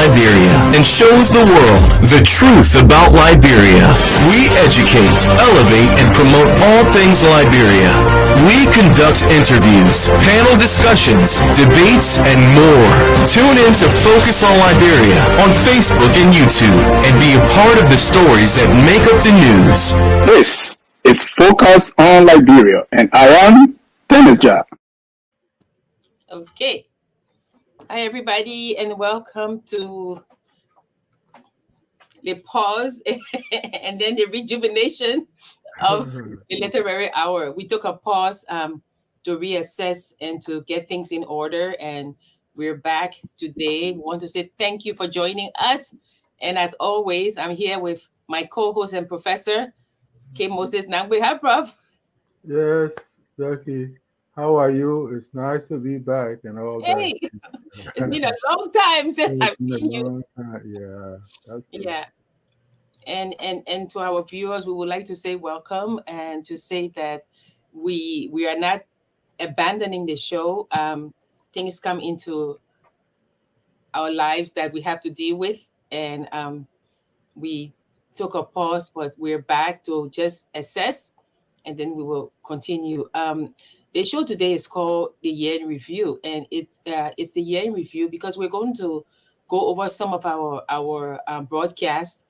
Liberia and shows the world the truth about Liberia. We educate, elevate, and promote all things Liberia. We conduct interviews, panel discussions, debates, and more. Tune in to Focus on Liberia on Facebook and YouTube and be a part of the stories that make up the news. This is Focus on Liberia, and I am Dennis Jah. Okay. Hi, everybody, and welcome to the pause and then the rejuvenation of the literary hour. We took a pause to reassess and to get things in order, and we're back today. We want to say thank you for joining us. And as always, I'm here with my co-host and professor, K. Moses Nangwe. Hi, Prof. Yes, Jackie. How are you? It's nice to be back and all Hey, that. it's been a long time since I've It's been a seen you. long time. Yeah, that's good. Yeah. And to our viewers, we would like to say welcome and to say that we are not abandoning the show. Things come into our lives that we have to deal with, and we took a pause, but we're back to just assess, and then we will continue. The show today is called the Year in Review, and it's the Year in Review because we're going to go over some of our broadcasts,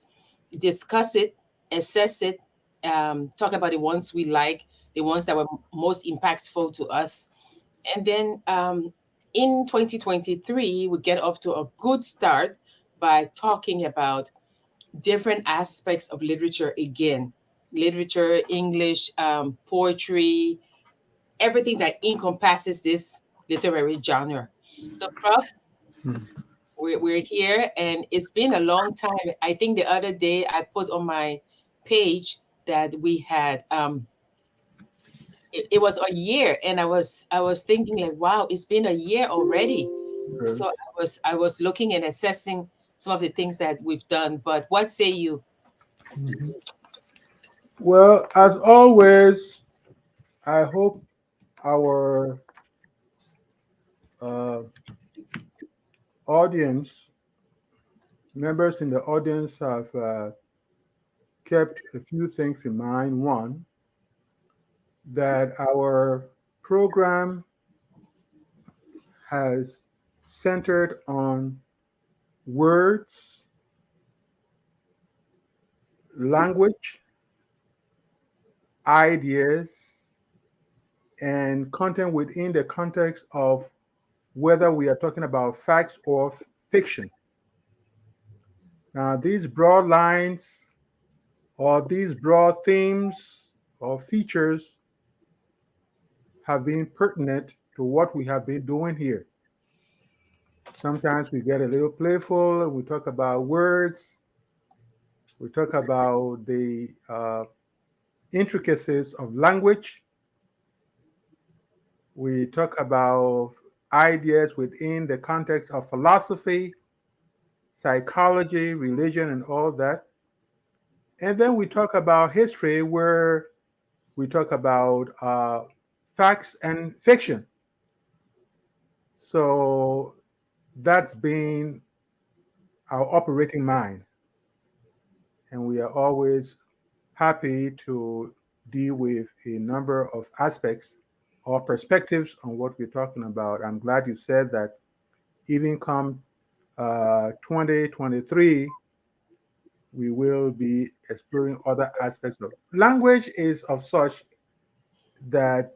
discuss it, assess it, talk about the ones we like, the ones that were most impactful to us. And then in 2023, we get off to a good start by talking about different aspects of literature again. Literature, English, poetry, everything that encompasses this literary genre. So, Prof, we're here, and it's been a long time. I think the other day I put on my page that we had it was a year, and I was thinking like, wow, it's been a year already. So I was looking and assessing some of the things that we've done. But what say you? Well, as always, I hope our audience, members in the audience, have kept a few things in mind. One, that our program has centered on words, language, ideas, and content within the context of whether we are talking about facts or fiction. Now, these broad lines or these broad themes or features have been pertinent to what we have been doing here. Sometimes we get a little playful. We talk about words. We talk about the intricacies of language. We talk about ideas within the context of philosophy, psychology, religion, and all that. And then we talk about history, where we talk about facts and fiction. So that's been our operating mind. And we are always happy to deal with a number of aspects or perspectives on what we're talking about. I'm glad you said that even come 2023, we will be exploring other aspects of language. Is of such that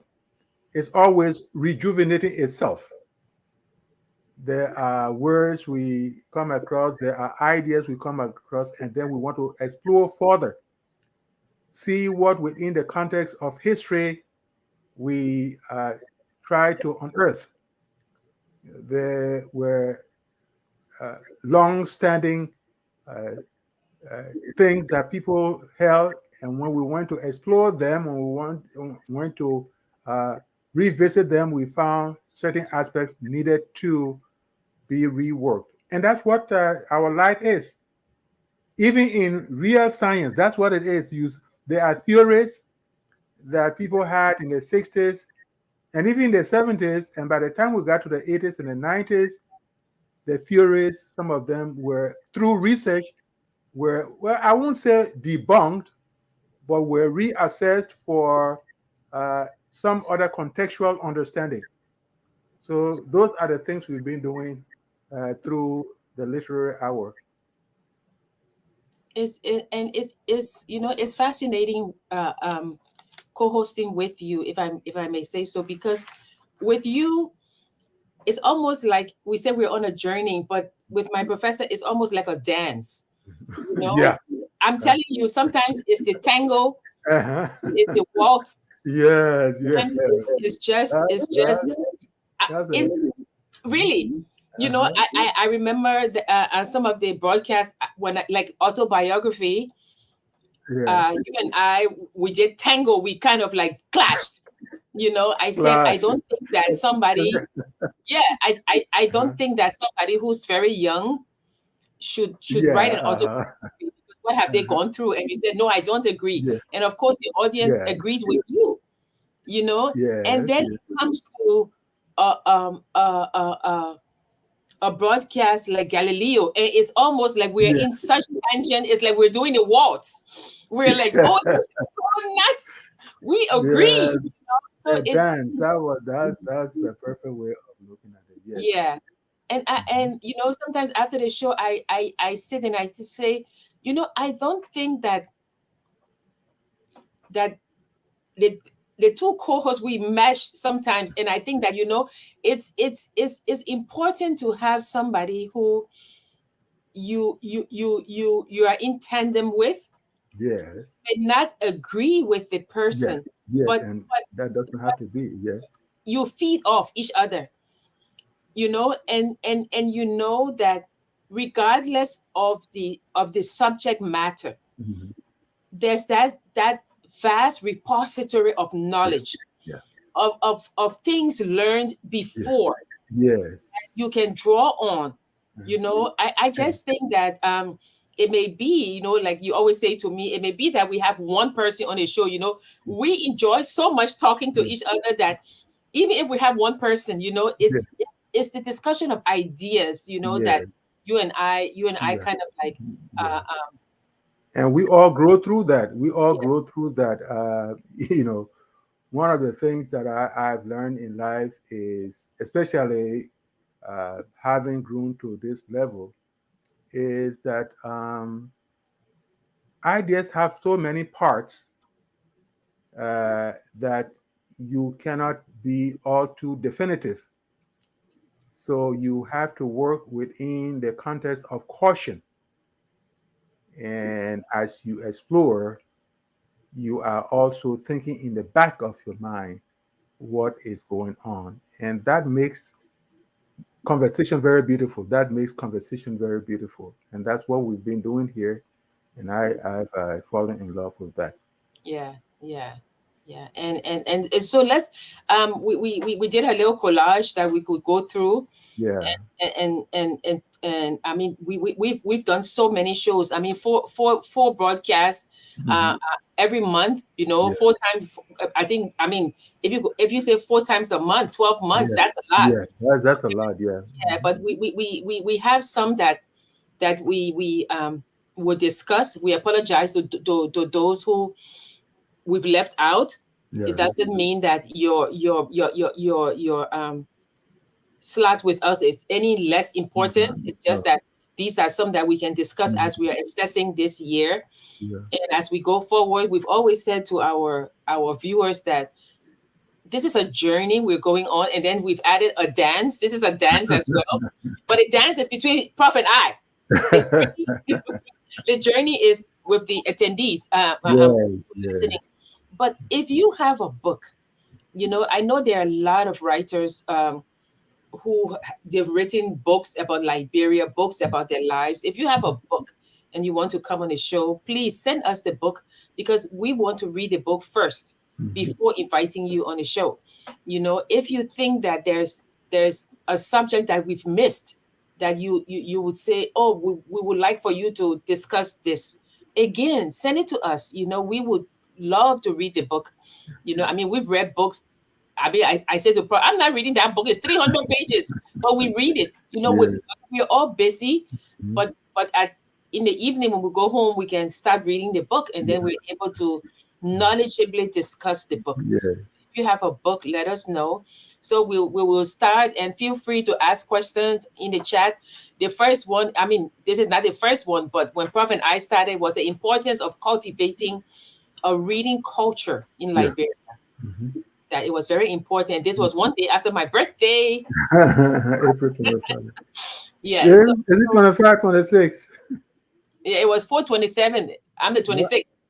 it's always rejuvenating itself. There are words we come across, there are ideas we come across, and then we want to explore further. See what within the context of history we try to unearth. There were long-standing things that people held, and when we went to explore them, when we went to revisit them, we found certain aspects needed to be reworked. And that's what our life is. Even in real science, that's what it is. There are theories that people had in the 60s and even in the 70s, and by the time we got to the 80s and the 90s, the theories, some of them were through research, were, well, I won't say debunked, but were reassessed for some other contextual understanding. So those are the things we've been doing through the literary hour. And it's it's fascinating co-hosting with you, if I may say so, because with you it's almost like we say we're on a journey, but with my professor it's almost like a dance. Yeah. I'm telling you, sometimes it's the tango, Uh-huh. it's the waltz, Yes, yes. sometimes it's just That, it's that, just that's it's amazing. really, Uh-huh. I remember some of the broadcasts when like autobiography, Yeah. you and I, we did tango, we kind of like clashed. I said, I Clash. don't think that somebody, yeah, I Uh-huh. don't think that somebody who's very young should write Yeah. an Uh-huh. autobiography, because what have they Uh-huh. gone through? And you said, no, I don't agree. Yeah. And of course, the audience Yeah. agreed with you, and Yes. then Yes. it comes to uh, um, uh, uh, uh, a broadcast like Galileo, and it's almost like we're Yeah. in such tension. It's like we're doing the waltz. We're like, oh, this is so nice. We agree. Yes. So A it's dance. That's the perfect way of looking at it. Yes. yeah, Mhm. and sometimes after the show, I sit and I just say, I don't think that the the two co-hosts we mesh sometimes, and I think that it's important to have somebody who you are in tandem with, Yes. and not agree with the Yes. person, Yes. but And that doesn't have to be. Yes. you feed off each other, and that regardless of the subject matter, Mhm. there's that vast repository of Yeah. knowledge, Yeah. of things learned Yeah. before, you Yes. can draw on. I And just think that it may be, like you always say to me, it may be that we have one person on the show, we enjoy so much talking to yeah. each other that even if we have one person, Yeah. it's the discussion of ideas, that Yes. you and I Yeah. kind of like Yes. And we all grow through that. We all yeah, grow through that. One of the things that I've learned in life is, especially having grown to this level, is that ideas have so many parts that you cannot be all too definitive. So you have to work within the context of caution. And as you explore, you are also thinking in the back of your mind what is going on. And that makes conversation very beautiful. That makes conversation very beautiful. And that's what we've been doing here. And I've fallen in love with that. yeah, yeah, yeah. And so we did a little collage that we could go through, Yeah. and I mean we've done so many shows. I mean four broadcasts Mhm. every month. Yeah. 4 times. I think. I mean, if you say 4 times a month, 12 months, Yeah. that's a lot. Yeah. That's a lot. Yeah. Yeah, but we have some that we will discuss. We apologize to those who we've left out. It Yeah. doesn't mean that your slot with us is any less important. Mhm. It's No. just that these are some that we can discuss Mhm. as we are assessing this year. Yeah. And as we go forward, we've always said to our viewers that this is a journey we're going on, and then we've added a dance. This is a dance as well, but a dance is between Prof and I. The journey, the journey is with the attendees Yes. listening. Yes. But if you have a book, I know there are a lot of writers who they've written books about Liberia, books about their lives. If you have a book and you want to come on the show, please send us the book, because we want to read the book first Mhm. before inviting you on the show. If you think that there's a subject that we've missed, that you would say, oh, we would like for you to discuss this again, send it to us. We would love to read the book. I mean, we've read books. I mean, I said to Pro, I'm not reading that book. It's 300 pages, but we read it. Yeah. we're all busy, Mhm. but at in the evening when we go home, we can start reading the book, and then we're able to knowledgeably discuss the book. Yeah. If you have a book, let us know. So we will start, and feel free to ask questions in the chat. The first one, I mean, this is not the first one, but when Prof and I started, was the importance of cultivating a reading culture in Yeah. Liberia. Mhm. That it was very important. This was one day after my birthday. April 25. Yeah, Yeah, so, is it 25, 26? yeah, it was 4/27. I'm the Yeah. 26th.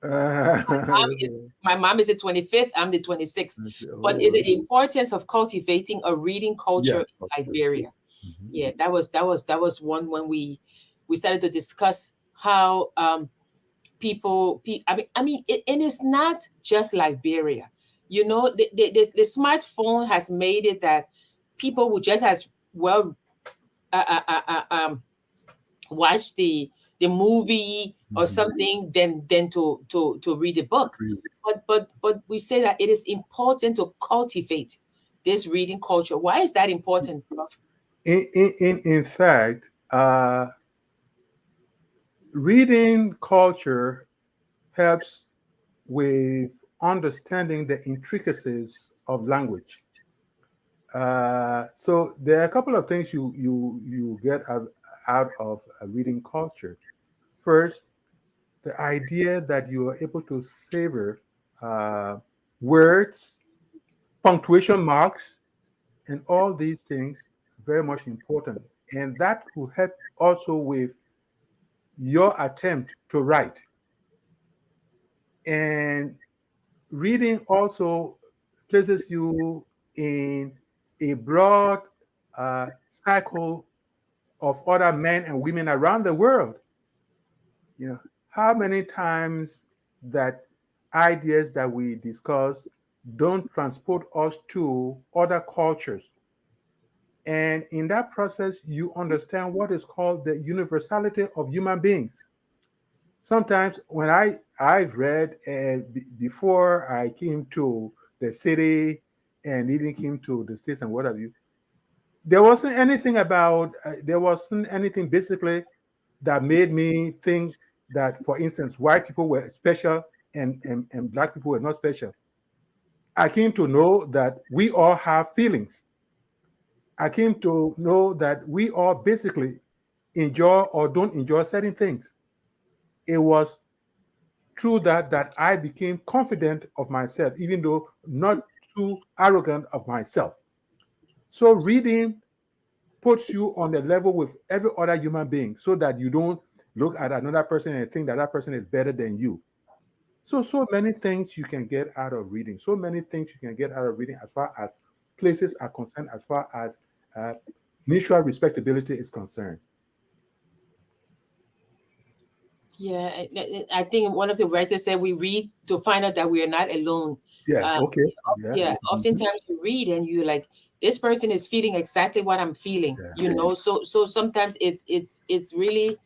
Mom is Okay. my mom is the 25th. I'm the 26th. But is Oh, it the importance of cultivating a reading culture yeah. in Liberia? Mhm. Yeah, that was one when we started to discuss how I mean and it's not just Liberia. You know, the smartphone has made it that people would just as well uh, uh, uh, uh, um, watch the movie or Mhm. something than to read the book. Agree. But we say that it is important to cultivate this reading culture. Why is that important, Prof? In fact, reading culture helps with understanding the intricacies of language. So there are a couple of things you get out of a reading culture. First, the idea that you are able to savor uh, words, punctuation marks, and all these things very much important, and that will help also with your attempt to write. And reading also places you in a broad cycle of other men and women around the world. You know, how many times that ideas that we discuss don't transport us to other cultures. And in that process, you understand what is called the universality of human beings. Sometimes when I've read before I came to the city and even came to the states and what have you, there wasn't anything basically that made me think that, for instance, white people were special and black people were not special. I came to know that we all have feelings. I came to know that we all basically enjoy or don't enjoy certain things. It was through that I became confident of myself, even though not too arrogant of myself. So reading puts you on the level with every other human being so that you don't look at another person and think that that person is better than you. So many things you can get out of reading. So many things you can get out of reading as far as places are concerned, as far as uh, mutual respectability is concerned. Yeah, I think one of the writers said we read to find out that we are not alone. Yeah. Uh, Okay. Yeah. yeah, Mhm. oftentimes you read and you like, this person is feeling exactly what I'm feeling. Yeah. So sometimes it's really,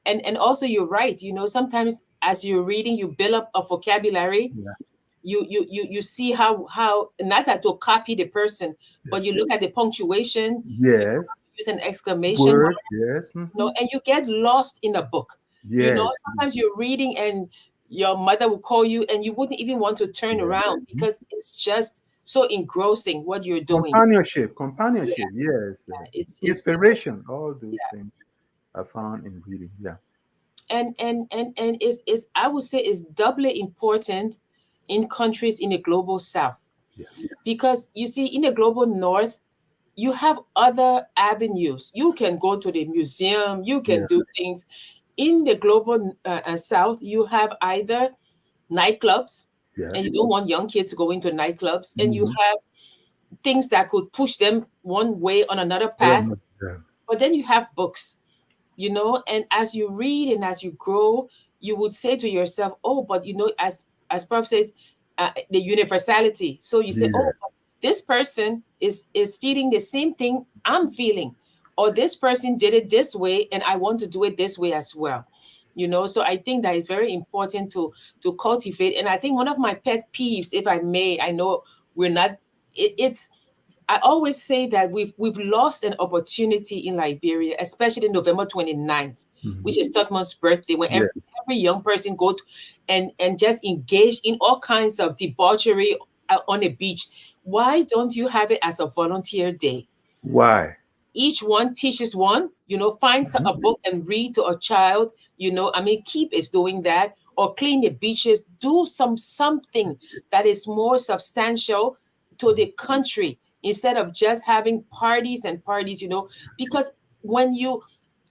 and also you're right. Sometimes as you're reading, you build up a vocabulary. Yeah. You see how not that to copy the person, Yeah. but you look at the punctuation. You Yes. use an exclamation mark, Word. Yes. and you get lost in a book. Yes. Sometimes you're reading and your mother will call you and you wouldn't even want to turn Yeah. around because it's just so engrossing what you're doing. Companionship. Yes. Yes. It's Inspiration. All those things are found in reading. Yeah. and is I would say is doubly important in countries in the global south, Yes. because you see in the global north you have other avenues. You can go to the museum, you can Yeah. do things. In the global south, you have either nightclubs, and Yes. you don't want young kids going to nightclubs, and you Mhm. have things that could push them one way on another Very path. much. Yeah. But then you have books, and as you read and as you grow, you would say to yourself, oh, but as Prof says, the universality. So you say, oh, Yeah. this person is feeling the same thing I'm feeling, or this person did it this way and I want to do it this way as well. So I think that is very important to cultivate. And I think one of my pet peeves, if I may, I know we're not, it's I always say that we've lost an opportunity in Liberia, especially November 29th, which is Tottenham's birthday, when Yeah. every young person go to, and just engage in all kinds of debauchery on a beach. Why don't you have it as a volunteer day? Why? Each one teaches one, find a book and read to a child. I mean, keep is doing that, or clean the beaches, do something that is more substantial to the country, instead of just having parties and parties, because when you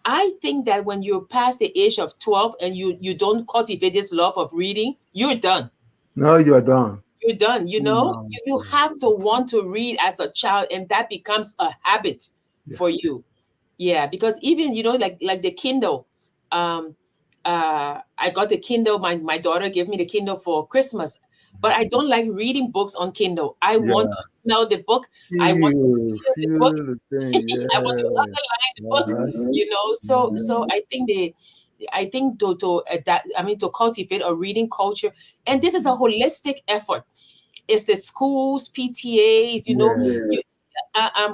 I think that when you're past the age of 12 and you don't cultivate this love of reading, you're done. No, you're done. You're done. No. You have to want to read as a child, and that becomes a habit Yeah. for you. Yeah, because even like the Kindle, um, I got the Kindle. My daughter gave me the Kindle for Christmas, but I don't like reading books on Kindle. I want Yeah. to smell the book. I want to feel the Feel book. the thing. I want to Yeah. underline the book. Uh-huh. So I think to adapt, I mean, to cultivate a reading culture, and this is a holistic effort. It's the schools, PTAs, Yeah. you,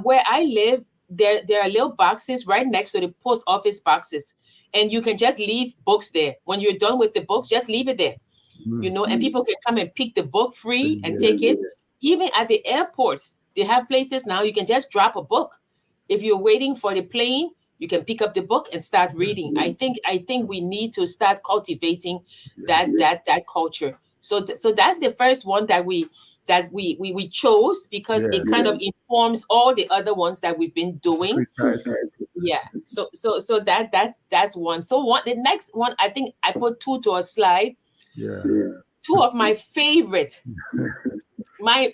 where I live, there are little boxes right next to the post office boxes, and you can just leave books there. When you're done with the books, just leave it there, and people can come and pick the book free and Yeah. take it. Even at the airports, they have places now you can just drop a book. If you're waiting for the plane, you can pick up the book and start reading. I think we need to start cultivating that culture. So that's the first one that we chose, because Yeah. it kind of informs all the other ones that we've been doing. Precisely. Yeah. So that's one. So the next one, I think I put two to a slide. Yeah. Two of my favorite, my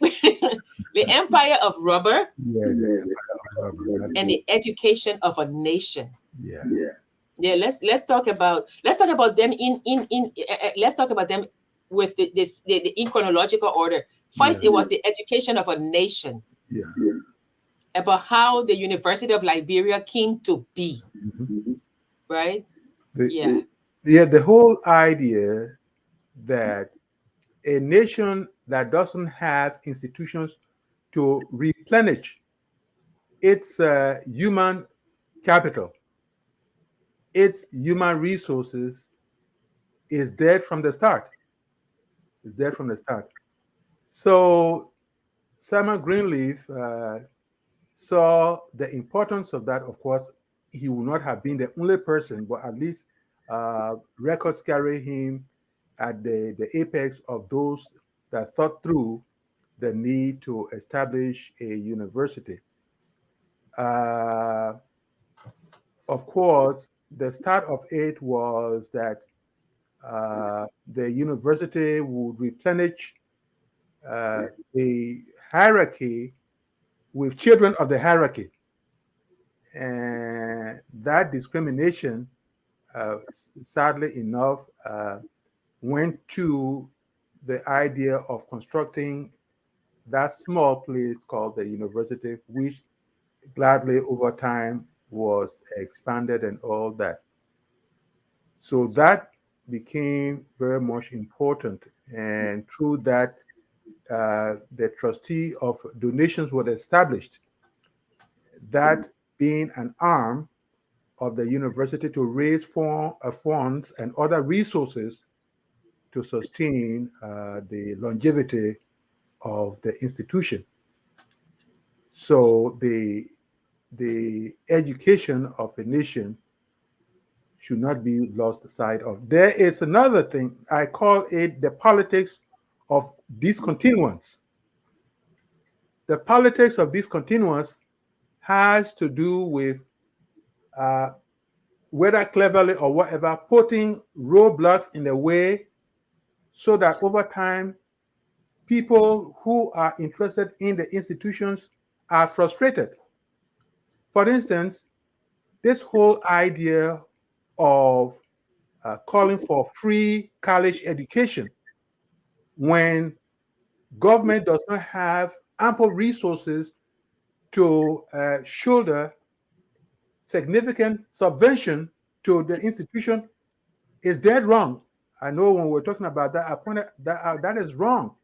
the Empire of Rubber Yeah. The empire of rubber. and the Education of a Nation. Yeah. Yeah, let's talk about them let's talk about them with the in chronological order. Yeah. First, it was the Education of a Nation, Yeah. about how the University of Liberia came to be, Mhm. right? The, Yeah. yeah. The whole idea that a nation that doesn't have institutions to replenish its human capital, its human resources, is dead from the start. Is dead from the start. So Simon Greenleaf saw the importance of that. Of course, he would not have been the only person, but at least records carry him at the apex of those that thought through the need to establish a university. Uh, of course, the start of it was that the university would replenish the hierarchy with children of the hierarchy. And that discrimination, sadly enough, went to the idea of constructing that small place called the university, which gladly over time was expanded and all that. So that became very much important. And through that, the trustee of donations was established, that being an arm of the university to raise funds and other resources to sustain the longevity of the institution. So the education of a nation should not be lost sight of. There is another thing, I call it the politics of discontinuance. The politics of discontinuance has to do with uh, whether cleverly or whatever, putting roadblocks in the way so that over time, people who are interested in the institutions are frustrated. For instance, this whole idea of calling for free college education when government does not have ample resources to shoulder significant subvention to the institution is dead wrong. I know when we're talking about that, I pointed that out. That is wrong.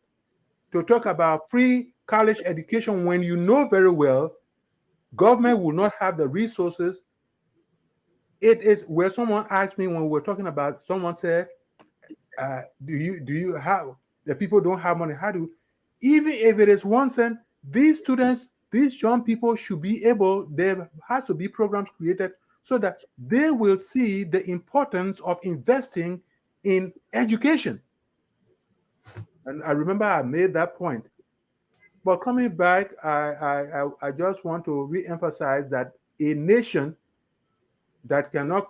To talk about free college education when you know very well government will not have the resources. It is where someone asked me when we were talking about, someone said, do you have, the people don't have money, how do, even if it is 1 cent, these students, these young people should be able, there has to be programs created so that they will see the importance of investing in education. And I remember I made that point. But coming back, I just want to re-emphasize that a nation that cannot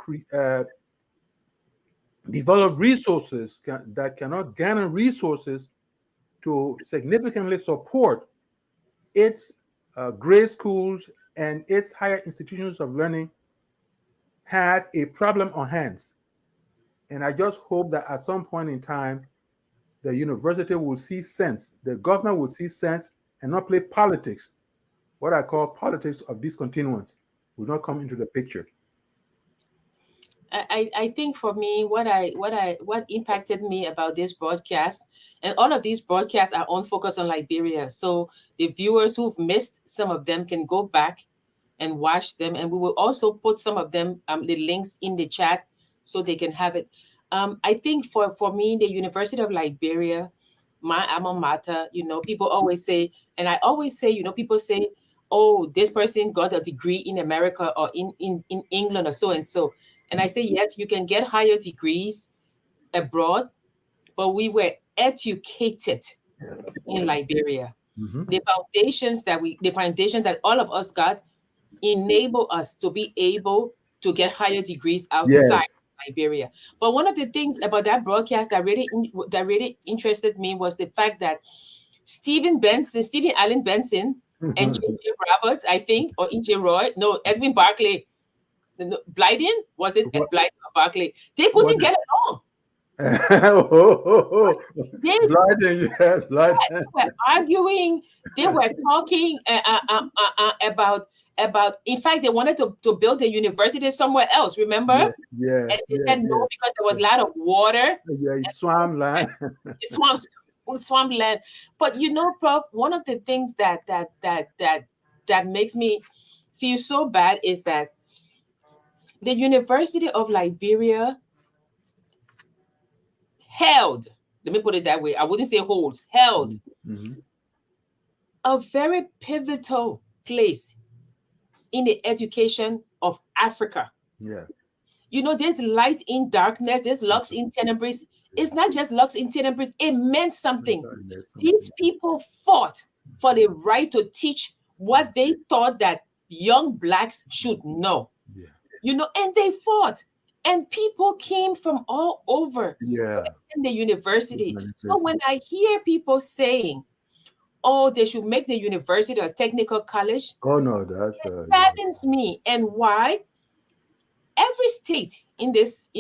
develop resources, that cannot garner resources to significantly support its grade schools and its higher institutions of learning, has a problem on hands. And I just hope that at some point in time, the university will see sense, the government will see sense and not play politics. What I call politics of discontinuance will not come into the picture. I think for me, what impacted me about this broadcast, and all of these broadcasts are on focus on Liberia. So the viewers who've missed some of them can go back and watch them, and we will also put some of them, the links in the chat so they can have it. I think for me, the University of Liberia, my alma mater, people always say, and I always say, people say, oh, this person got a degree in America or in England or so and so. And I say, yes, you can get higher degrees abroad, but we were educated in Liberia. Mm-hmm. The foundation that all of us got enable us to be able to get higher degrees Yes. outside Liberia. But one of the things about that broadcast that really interested me was the fact that Stephen Allen Benson, and J.J. Roberts, I think, or E.J. Roy, no, Edwin Barclay, Blyden, was it Blyden or Barclay? They couldn't get along. They Blighting, yes, blighting. were arguing. They were talking about. In fact, they wanted to build a university somewhere else. Remember? Yes, yes, And they yes, said no yes. because there was a lot of water. Yeah, swam land. Swamps, swampland. But Prof, one of the things that makes me feel so bad is that the University of Liberia held, let me put it that way, I wouldn't say holds, held Mm-hmm. a very pivotal place in the education of Africa. Yeah. There's light in darkness, there's lux in tenebris. It's not just lux in tenebris, it meant something. These people fought for the right to teach what they thought that young blacks should know. Yeah. And they fought. And people came from all over Yeah. in the university. So when I hear people saying, oh, they should make the university a technical college, Oh no, that's it saddens me. And why? Every state in this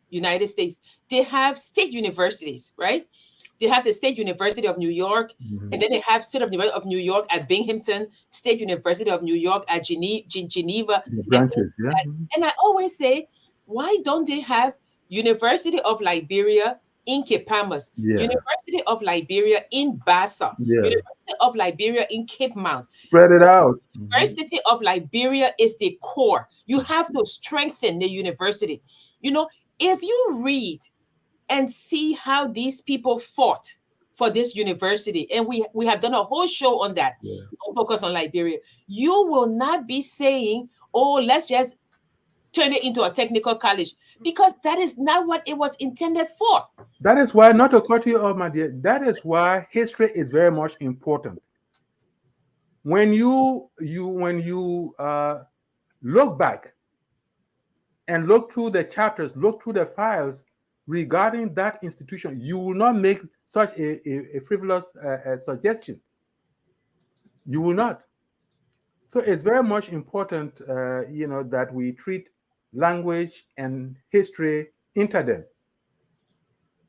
United States, they have state universities, right? They have the State University of New York, Mm-hmm. and then they have State of New York at Binghamton, State University of New York at Geneva. The branches, yeah. And I always say, why don't they have University of Liberia in Cape Palmas, Yeah. University of Liberia in Bassa, Yeah. University of Liberia in Cape Mount? Spread it out. University of Liberia is the core. You have to strengthen the university. If you read and see how these people fought for this university, and we have done a whole show on that, on Focus on Liberia, you will not be saying, oh, let's just turn it into a technical college, because that is not what it was intended for. That is why, not to cut you off, my dear, that is why history is very much important. When you look back and look through the chapters, look through the files regarding that institution, you will not make such a frivolous suggestion. You will not. So it's very much important, that we treat language and history interdependent.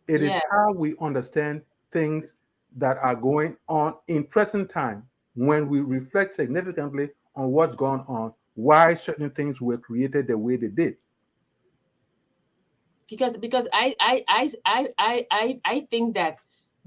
It is how we understand things that are going on in present time, when we reflect significantly on what's going on, why certain things were created the way they did. Because I think that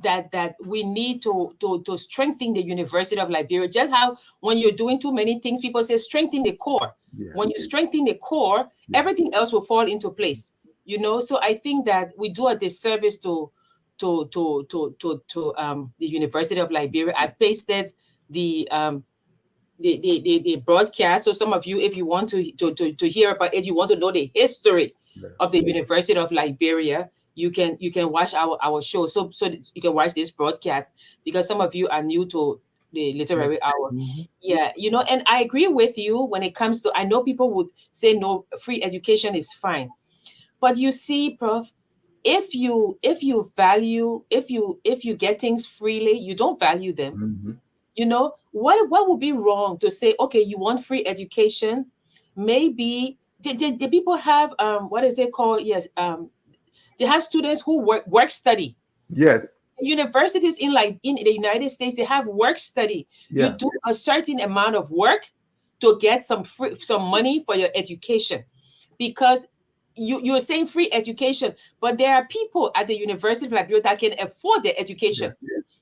that we need to strengthen the University of Liberia. Just how when you're doing too many things, people say strengthen the core. Yeah. When you strengthen the core, Yeah. everything else will fall into place. You know, so I think that we do a disservice to the University of Liberia. I've pasted the the broadcast. So some of you, if you want to hear about it, you want to know the history Yeah. of the University of Liberia, you can watch our show. So that you can watch this broadcast, because some of you are new to the literary hour. Mhm. Yeah, you know, and I agree with you when it comes to, I know people would say no, free education is fine. But you see, Prof, if you value, if you get things freely, you don't value them. Mhm. You know, what would be wrong to say, okay, you want free education? Maybe did people have what is it called? Yes, they have students who work study. Yes. Universities in, like, in the United States, they have work study. You Yeah. do a certain amount of work to get some money for your education, because you're saying free education, but there are people at the University of Liberia that can afford their Yeah. education.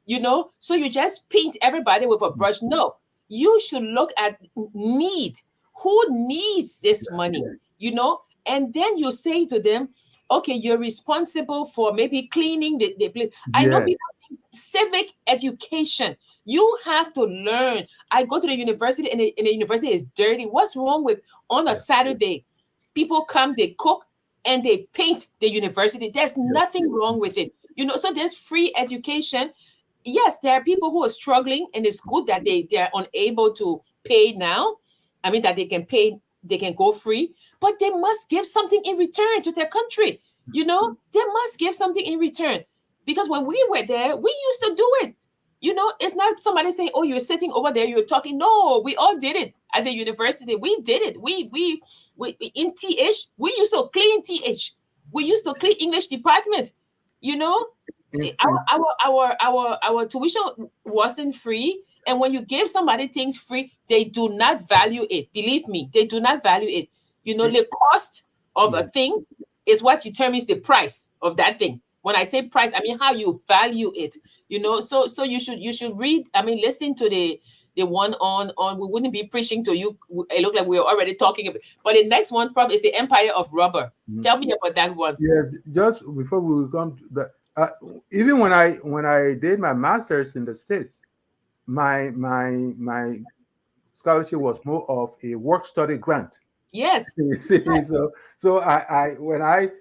You know, so you just paint everybody with a brush. No, you should look at need. Who needs this money? You know, and then you say to them, okay, you're responsible for maybe cleaning the place. I know Yes. people think civic education. You have to learn. I go to the university, and the university is dirty. What's wrong with, on a Yeah. Saturday, people come, they cook, and they paint the university? There's Yes. nothing wrong with it. You know, so there's free education. Yes, there are people who are struggling, and it's good that they are unable to pay now. I mean, that they can pay, they can go free, but they must give something in return to their country. You know, they must give something in return, because when we were there, we used to do it. You know, it's not somebody saying, "Oh, you're sitting over there, you're talking." No, we all did it at the university. We did it. We in TH, we used to clean TH. We used to clean English department. You know, In- our tuition wasn't free, and when you give somebody things free, they do not value it. Believe me, they do not value it. You know, in- the cost of a yeah. thing is what determines the price of that thing. When I say price, I mean how you value it. You know, so you should read, I mean, listen to the one on we wouldn't be preaching to you. It looked like we were already talking about, but the next one, Prof, is the Empire of Rubber. Mhm. Tell me about that one. Yes. Just before we come to the, even when I did my master's in the States, my scholarship was more of a work study grant. Yes. You see, so I when I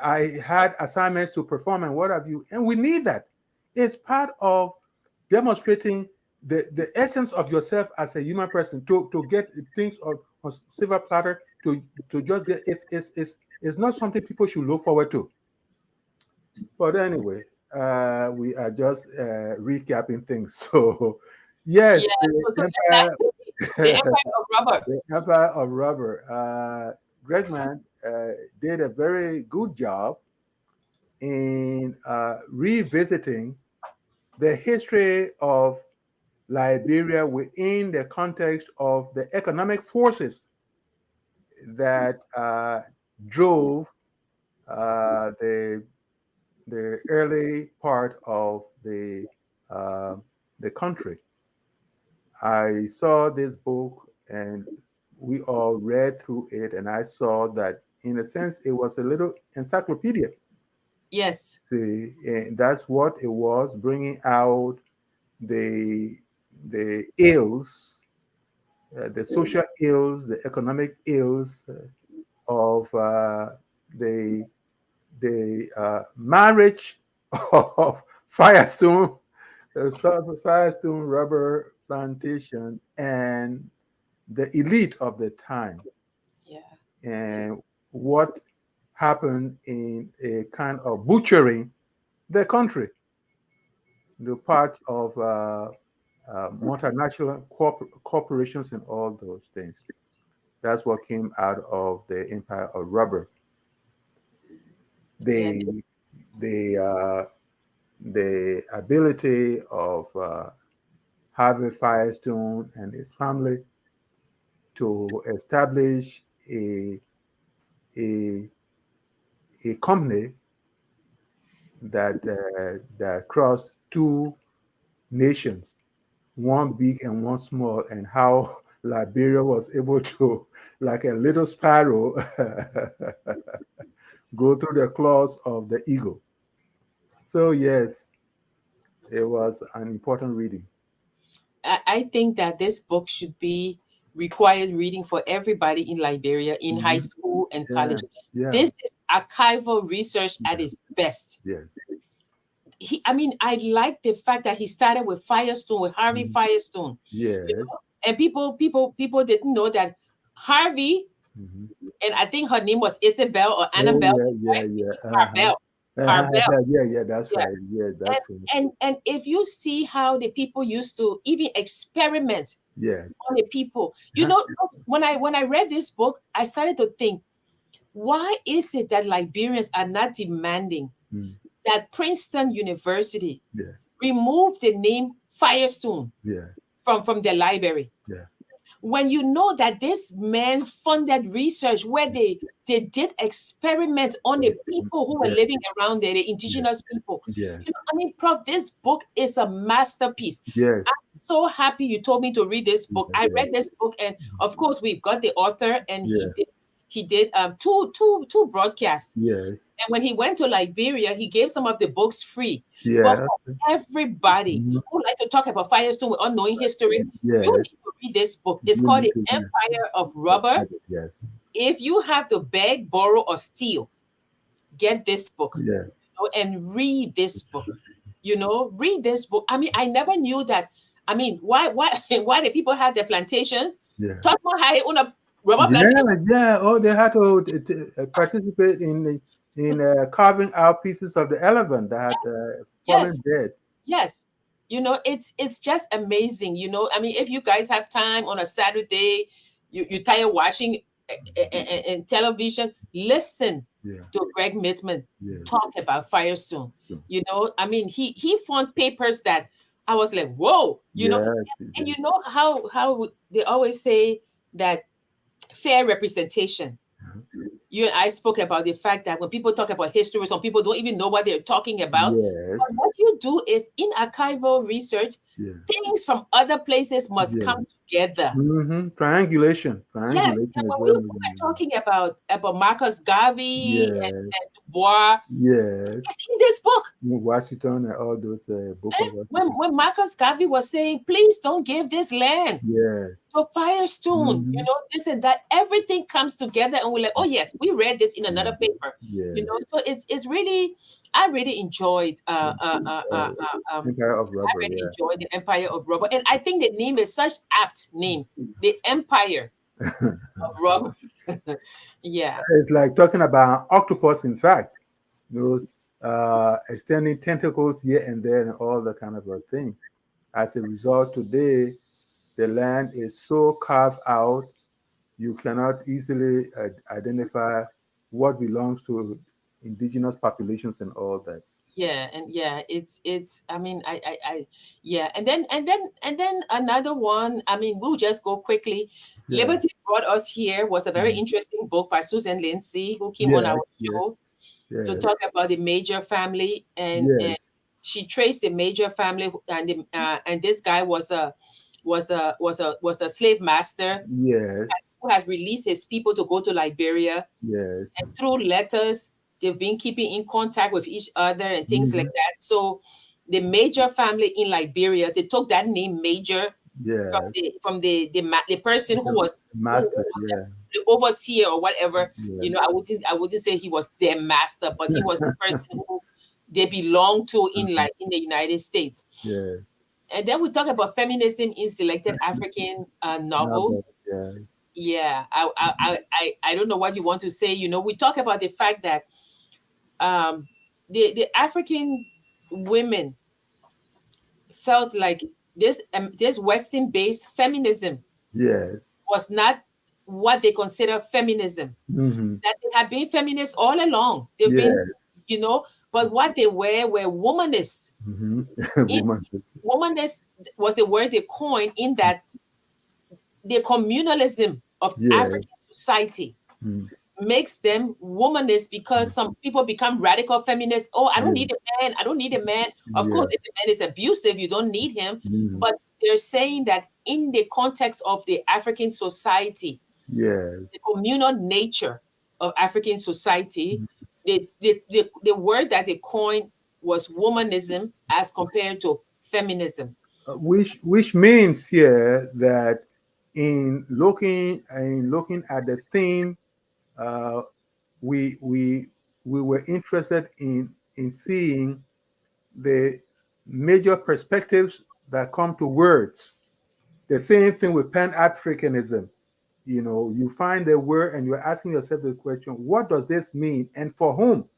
I had assignments to perform and what have you, and we need that. It's part of demonstrating the essence of yourself as a human person, to get things on silver platter, to just get, it's not something people should look forward to. But anyway, we are just recapping things. So yes, Yeah. the So empire. the Empire of Rubber. The Empire of Rubber. Gregman did a very good job in revisiting the history of Liberia within the context of the economic forces that drove the early part of uh, the country. I saw this book and we all read through it, and I saw that, in a sense, it was a little encyclopedia. Yes. See, and that's what it was, bringing out the ills, the social ills, the economic ills of the marriage of Firestone, Firestone rubber plantation, and the elite of the time, Yeah. and what happened in a kind of butchering the country, the parts of multinational corporations and all those things. That's what came out of the empire of rubber. Yeah. The the the ability of Harvey Firestone and his family to establish a a company that crossed two nations, one big and one small, and how Liberia was able to, like a little sparrow, go through the claws of the eagle. So yes, it was an important reading. I think that this book should be required reading for everybody in Liberia, in high Mhm. school and Yeah, college. yeah, This is archival research at its best. yes, I mean, I like the fact that he started with Firestone, with Harvey mhm, Firestone, you yes. know, and people didn't know that Harvey, Mhm. and I think her name was Isabel or Oh Annabelle, yeah, his yeah, wife, yeah. Harbell, Harbell, Yeah, yeah. That's yeah. right. Yeah, that's And, true. and if you see how the people used to even experiment Yes. on the people, Uh-huh. when I read this book, I started to think, why is it that Liberians are not demanding Mm. that Princeton University Yeah, remove the name Firestone yeah, from their library? yeah. When you know that this man funded research where they did experiments on the people who were Yeah, living around there, the yeah, indigenous people. yes, I mean, Prof, this book is a masterpiece. yes, So happy you told me to read this book. yeah, I yeah, read this book, and of course we've got the author, and yeah, he did two broadcasts. yes, And when he went to Liberia, he gave some of the books free. But yeah, for everybody mhm, who like to talk about Firestone with unknowing history, you yes. need to read this book. It's You called need The to, Empire of Rubber. yes, If you have to beg, borrow, or steal, get this book, yeah, and read this book. Read this book. I mean, I never knew that. I mean, why why the people had their plantation? yeah. Talk about how on a rubber plantation. Yeah, yeah. Oh, they had to participate in carving out pieces of the elephant that had fallen Yes, dead. yes. It's just amazing. I mean, if you guys have time on a Saturday, you tired watching in television, listen Yeah, to Greg Mittman yes, talk about Firestone. sure. I mean, he found papers that I was like, whoa, Yes, and yes. how they always say that fair representation. You and I spoke about the fact that when people talk about history, some people don't even know what they're talking about. But Yes, what you do is in archival research, yeah, things from other places must yeah. come together. Triangulation, Yes, triangulation and is when we very were important. talking about Marcus Garvey Yes, and Du Bois, yes. it's in this book. Washington and all those Book of Washington. When Marcus Garvey was saying, please don't give this land Yes. to Firestone, Mm-hmm. this and that, everything comes together, and we're like, oh yes, we read this in Yeah. another paper, Yeah. so it's really, I really enjoyed Empire of I Rubber. really Yeah. enjoyed the Empire of Rubber, and I think the name is such apt name, the Empire of Rubber. Yeah, It's like talking about octopus. In fact, extending tentacles here and there and all that kind of a thing. As a result, today the land is so carved out you cannot easily identify what belongs to indigenous populations and all that. yeah, and yeah, it's I mean, I yeah, and then another one, I mean, we'll just go quickly. Yeah. Liberty Brought Us Here was a very Mhm. interesting book by Susan Lindsay, who came on our Yes. Yes. show to Yes. talk about the Major family, and Yes. she traced the Major family, and this guy was a slave master Yes. who had released his people to go to Liberia, Yes. and through letters they've been keeping in contact with each other and things like Mhm. that. So the Major family in Liberia, they took that name Major from Yes. the person who The was master. Yeah. the overseer or whatever. Yeah. I wouldn't say he was their master, but he was the person who they belonged to in the United States. Yeah. And then we talk about feminism in selected African Now, but novels. yeah. Yeah, I don't know what you want to say. We talk about the fact that um, the African women felt like this Western based feminism Yes. was not what they consider feminism. Mm-hmm. That they had been feminists all along. They've been, Yes. but what they were womanists. Mm-hmm. In Woman. womanist was the word they coined, in that the communalism of Yes. African society. Mm. makes them womanist, because some people become radical feminists. Oh, I don't Yeah. need a man. I don't need a man. Of Yeah. course, if the man is abusive, you don't need him. Mhm. But they're saying that in the context of the African society, Yes. the communal nature of African society, the word that they coined was womanism as compared to feminism. Which means here that in looking at the theme, uh, we were interested in seeing the major perspectives that come to words. The same thing with Pan Africanism. You find a word and you're asking yourself the question, what does this mean, and for whom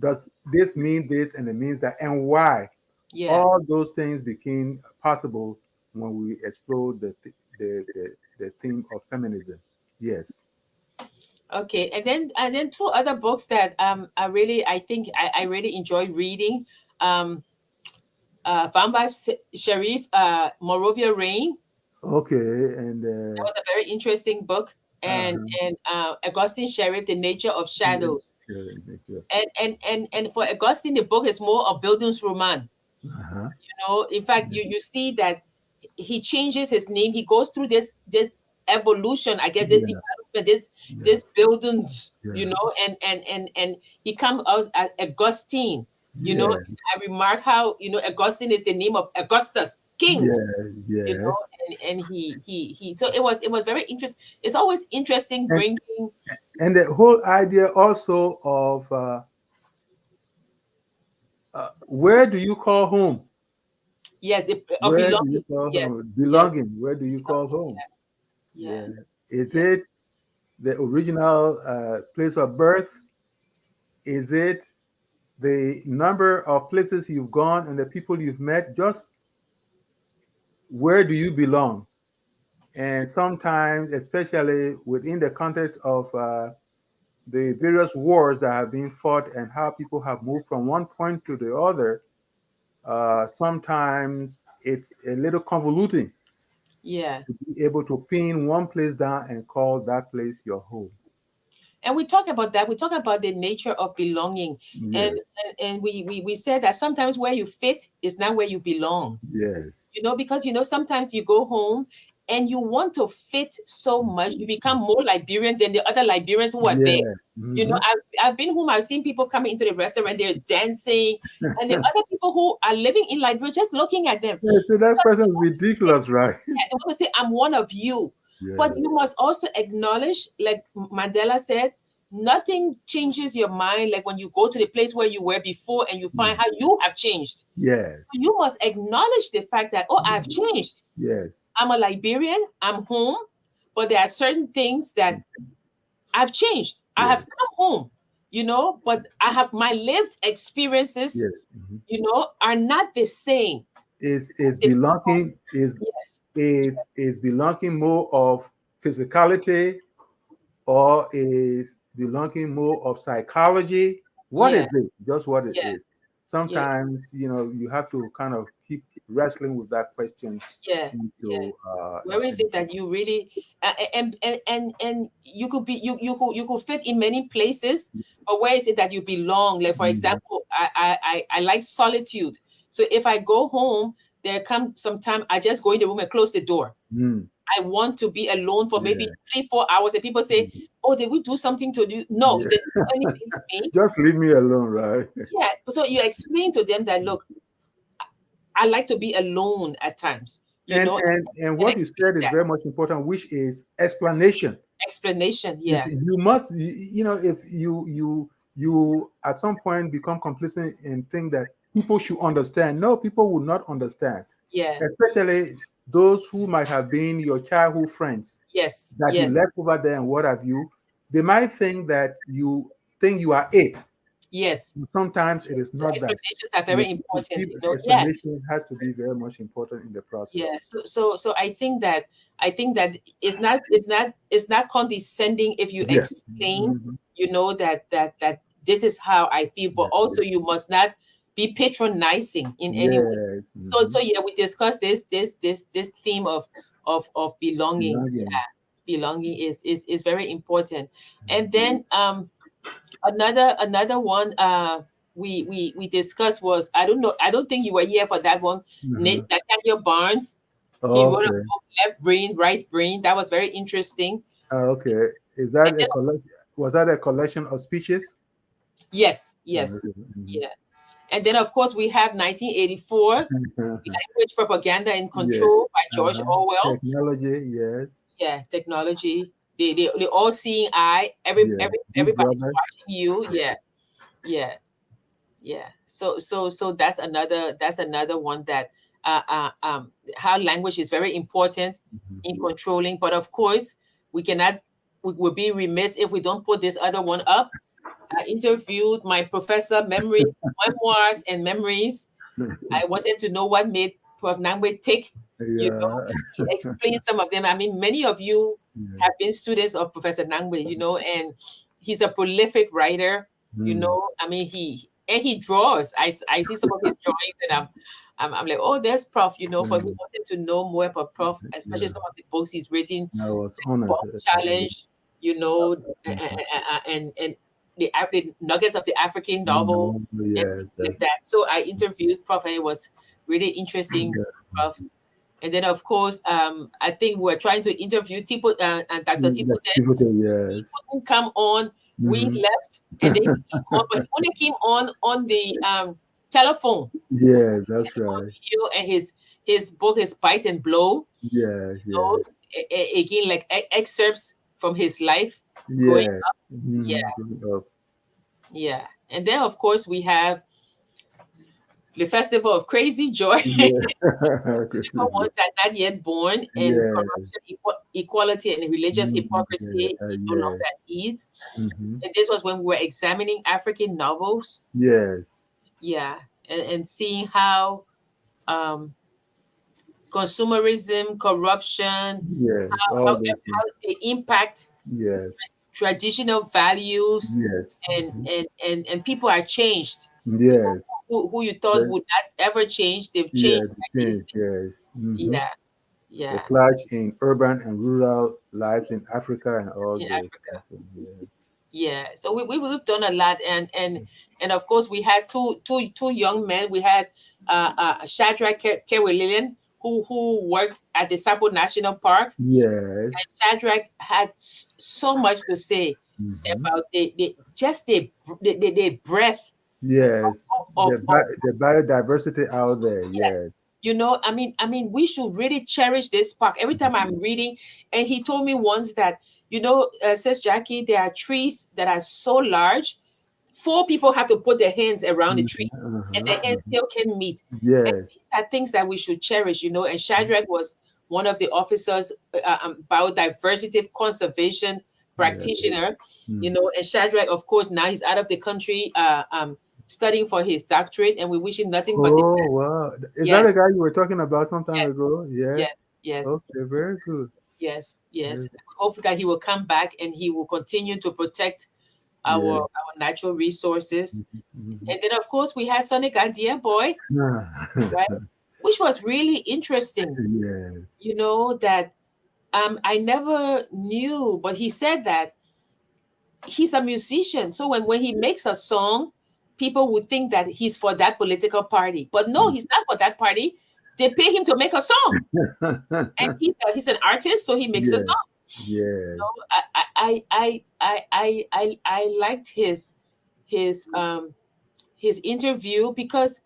does this mean this, and it means that, and why? Yeah. All those things became possible when we explored the theme of feminism. Yes. Okay, and then two other books that I think I really enjoyed reading. Um, Vamba Sharif, Morovia Rain. Okay. And That was a very interesting book, and uh-huh. Augustine Sharif, The Nature of Yeah, Shadows. sure, sure. And for Augustine, the book is more of Bildungsroman. Uh-huh. In fact, you see that he changes his name. He goes through this evolution, I guess, this Yeah, development, this yeah, this buildings, yeah, and he comes out as Augustine. yeah, I remark how Augustine is the name of Augustus, kings. yeah, yeah. And he. So it was very interesting. It's always interesting And bringing. and the whole idea also of where do you call home? Yes, of Where do you belonging. call Yes, home? yes, Belonging. Where do you call home? yeah, Yeah. Is yeah. it the original place of birth? Is it the number of places you've gone and the people you've met? Just where do you belong? And sometimes, especially within the context of the various wars that have been fought and how people have moved from one point to the other, sometimes it's a little convoluting Yeah. to be able to pin one place down and call that place your home. And we talk about that. We talk about the nature of belonging, and Yes, we said that sometimes where you fit is not where you belong. yes, Because sometimes you go home and you want to fit so much, you become more Liberian than the other Liberians who are there. yeah. Hmm. I've been home, I've seen people coming into the restaurant, they're dancing, and the other people who are living in Liberia just looking at them. Yeah, so that person is ridiculous, right? Yeah, they want to say, I'm one of you. But Yeah. you must also acknowledge, like Mandela said, nothing changes your mind like when you go to the place where you were before and you find how you have changed. Yes, You must acknowledge the fact that, oh, I've changed. yes, I'm a Liberian, I'm home, but there are certain things that I've changed. I have yes, come home, but I have my lived experiences, yes. Mhm. are not the same. Is The people, belonging is yes, is belonging more of physicality, or is belonging more of psychology? What yeah, is it? Just what it yeah, is. yeah, Sometimes you have to kind of keep wrestling with that question yeah, yeah. into Where is it that you really and you could be you could fit in many places, but where is it that you belong? Like, for Mhm. example, I like solitude. So if I go home, there comes some time I just go in the room and close the door. Mm. I want to be alone for maybe Yeah. 3-4 hours, and people say, oh, did we do something to you? No, Yeah. they didn't do anything to me. Just leave me alone, right? Yeah, so you explain to them that, look, I like to be alone at times, And and and and what you explain said is that. very much important, which is explanation. Explanation, If yeah. you must, if you at some point become complacent and think that people should understand. No, people will not understand, Yeah. especially those who might have been your childhood friends Yes. that you Yes. left over there and what have you. They might think that you think you are it. Yes. Sometimes it is So not that. explanations are You very to important. keep Yeah. explanation has to be very much important in the process. Yeah. So I think that it's not condescending if you Yeah. explain, Mhm. that this is how I feel, but Yeah. also you must not be patronizing in any way. Yes. So Mhm. yeah, we discussed this theme of belonging. Belonging. belonging is very important. And then another one we discussed was, I don't think you were here for that one. Uh-huh. Nathaniel Barnes, he wrote a Okay. book, Left Brain, Right Brain. That was very interesting. Okay. Is And that a then, collection? Was that a collection of speeches? yes, yes, Okay. Mhm. yeah. And then of course we have 1984, Language, Propaganda, and Yeah. Control by George Uh-huh. Orwell. Technology, yes. Yeah, technology. They all seeing eye. Yeah. Big Everybody's Brother. watching you. Yeah, yeah, yeah. So that's another one that how language is very important Mhm. in controlling. But of course, we cannot. We would be remiss if we don't put this other one up. I interviewed my professor, memories, memoirs, and memories. I wanted to know what made Prof. Nangwe tick. You know, Yeah. he explained some of them. I mean, many of you Yeah. have been students of Professor Nangwe, you know, and he's a prolific writer. You Mm. know, I mean, he draws. I see some of his drawings, and I'm like, oh, there's Prof. You know, but we Mm. wanted to know more about Prof, especially Yeah. some of the books he's written, I was honored. Bob Challenge, you know, Mhm. and the nuggets of the African novel and Yes. things like that. So I interviewed Prof, and it was really interesting, Yeah. Prof. And then of course, I think we were trying to interview Tipo and Dr. Tipo. That's pivotal, He yes. couldn't come on. We Hmm. left, and then he came on, but he only came on the telephone, Yeah, that's on right. video, and his book is Bite and Blow. Yeah, You know, yes. again, like excerpts from his life growing Yeah. up. Yeah, Mm-hmm. yeah. And then of course we have the Festival of Crazy Joy. Yes. Beautiful ones are not yet born, and Yeah. corruption, equality, and religious Mhm. Yeah. hypocrisy is no Yeah. longer at ease. Hmm. And this was when we were examining African novels, Yes. yeah, and seeing how um, consumerism, corruption, Yes. how All those things. how they impact Yes. traditional values, Yes. and people are changed. People Yes. who you thought That- would not ever change, they've Yeah, changed the by change. instance. Yes. Hmm. Yeah, The yeah, clash in urban and rural lives in Africa and all in those Africa. things. Yes. Yeah, so we've done a lot, and of course we had two young men. We had Shadrach Kerwin, who worked at the Sapo National Park. Yes. Shadrach had so much to say Hmm. about the just the breadth Yes. of The biodiversity out there. yes. Yes. You know, I mean, we should really cherish this park. Every time I'm reading, and he told me once that, says Jackie, there are trees that are so large, four people have to put their hands around the Mhm. tree, and Uh-huh. their hands still can meet. And Yes. these are things that we should cherish, And Shadrach was one of the officers, biodiversity conservation Yeah. practitioner, Mhm. And Shadrach, of course, now he's out of the country, studying for his doctorate, and we wish him nothing but the Oh, best. wow. Is that Yes, the guy you were talking about some time yes, ago? Yes. yes, yes, Okay, very good. yes, yes. Yes. Hope that he will come back and he will continue to protect Yeah. our natural resources. Mhm. Mhm. And then, of course, we had Sonic Idea Boy, right? Which was really interesting. Yes. That I never knew, but he said that he's a musician. So when he makes a song, people would think that he's for that political party. But no, he's not for that party. They pay him to make a song. And he's an artist, so he makes a Yes. song. Yes. I liked his his interview because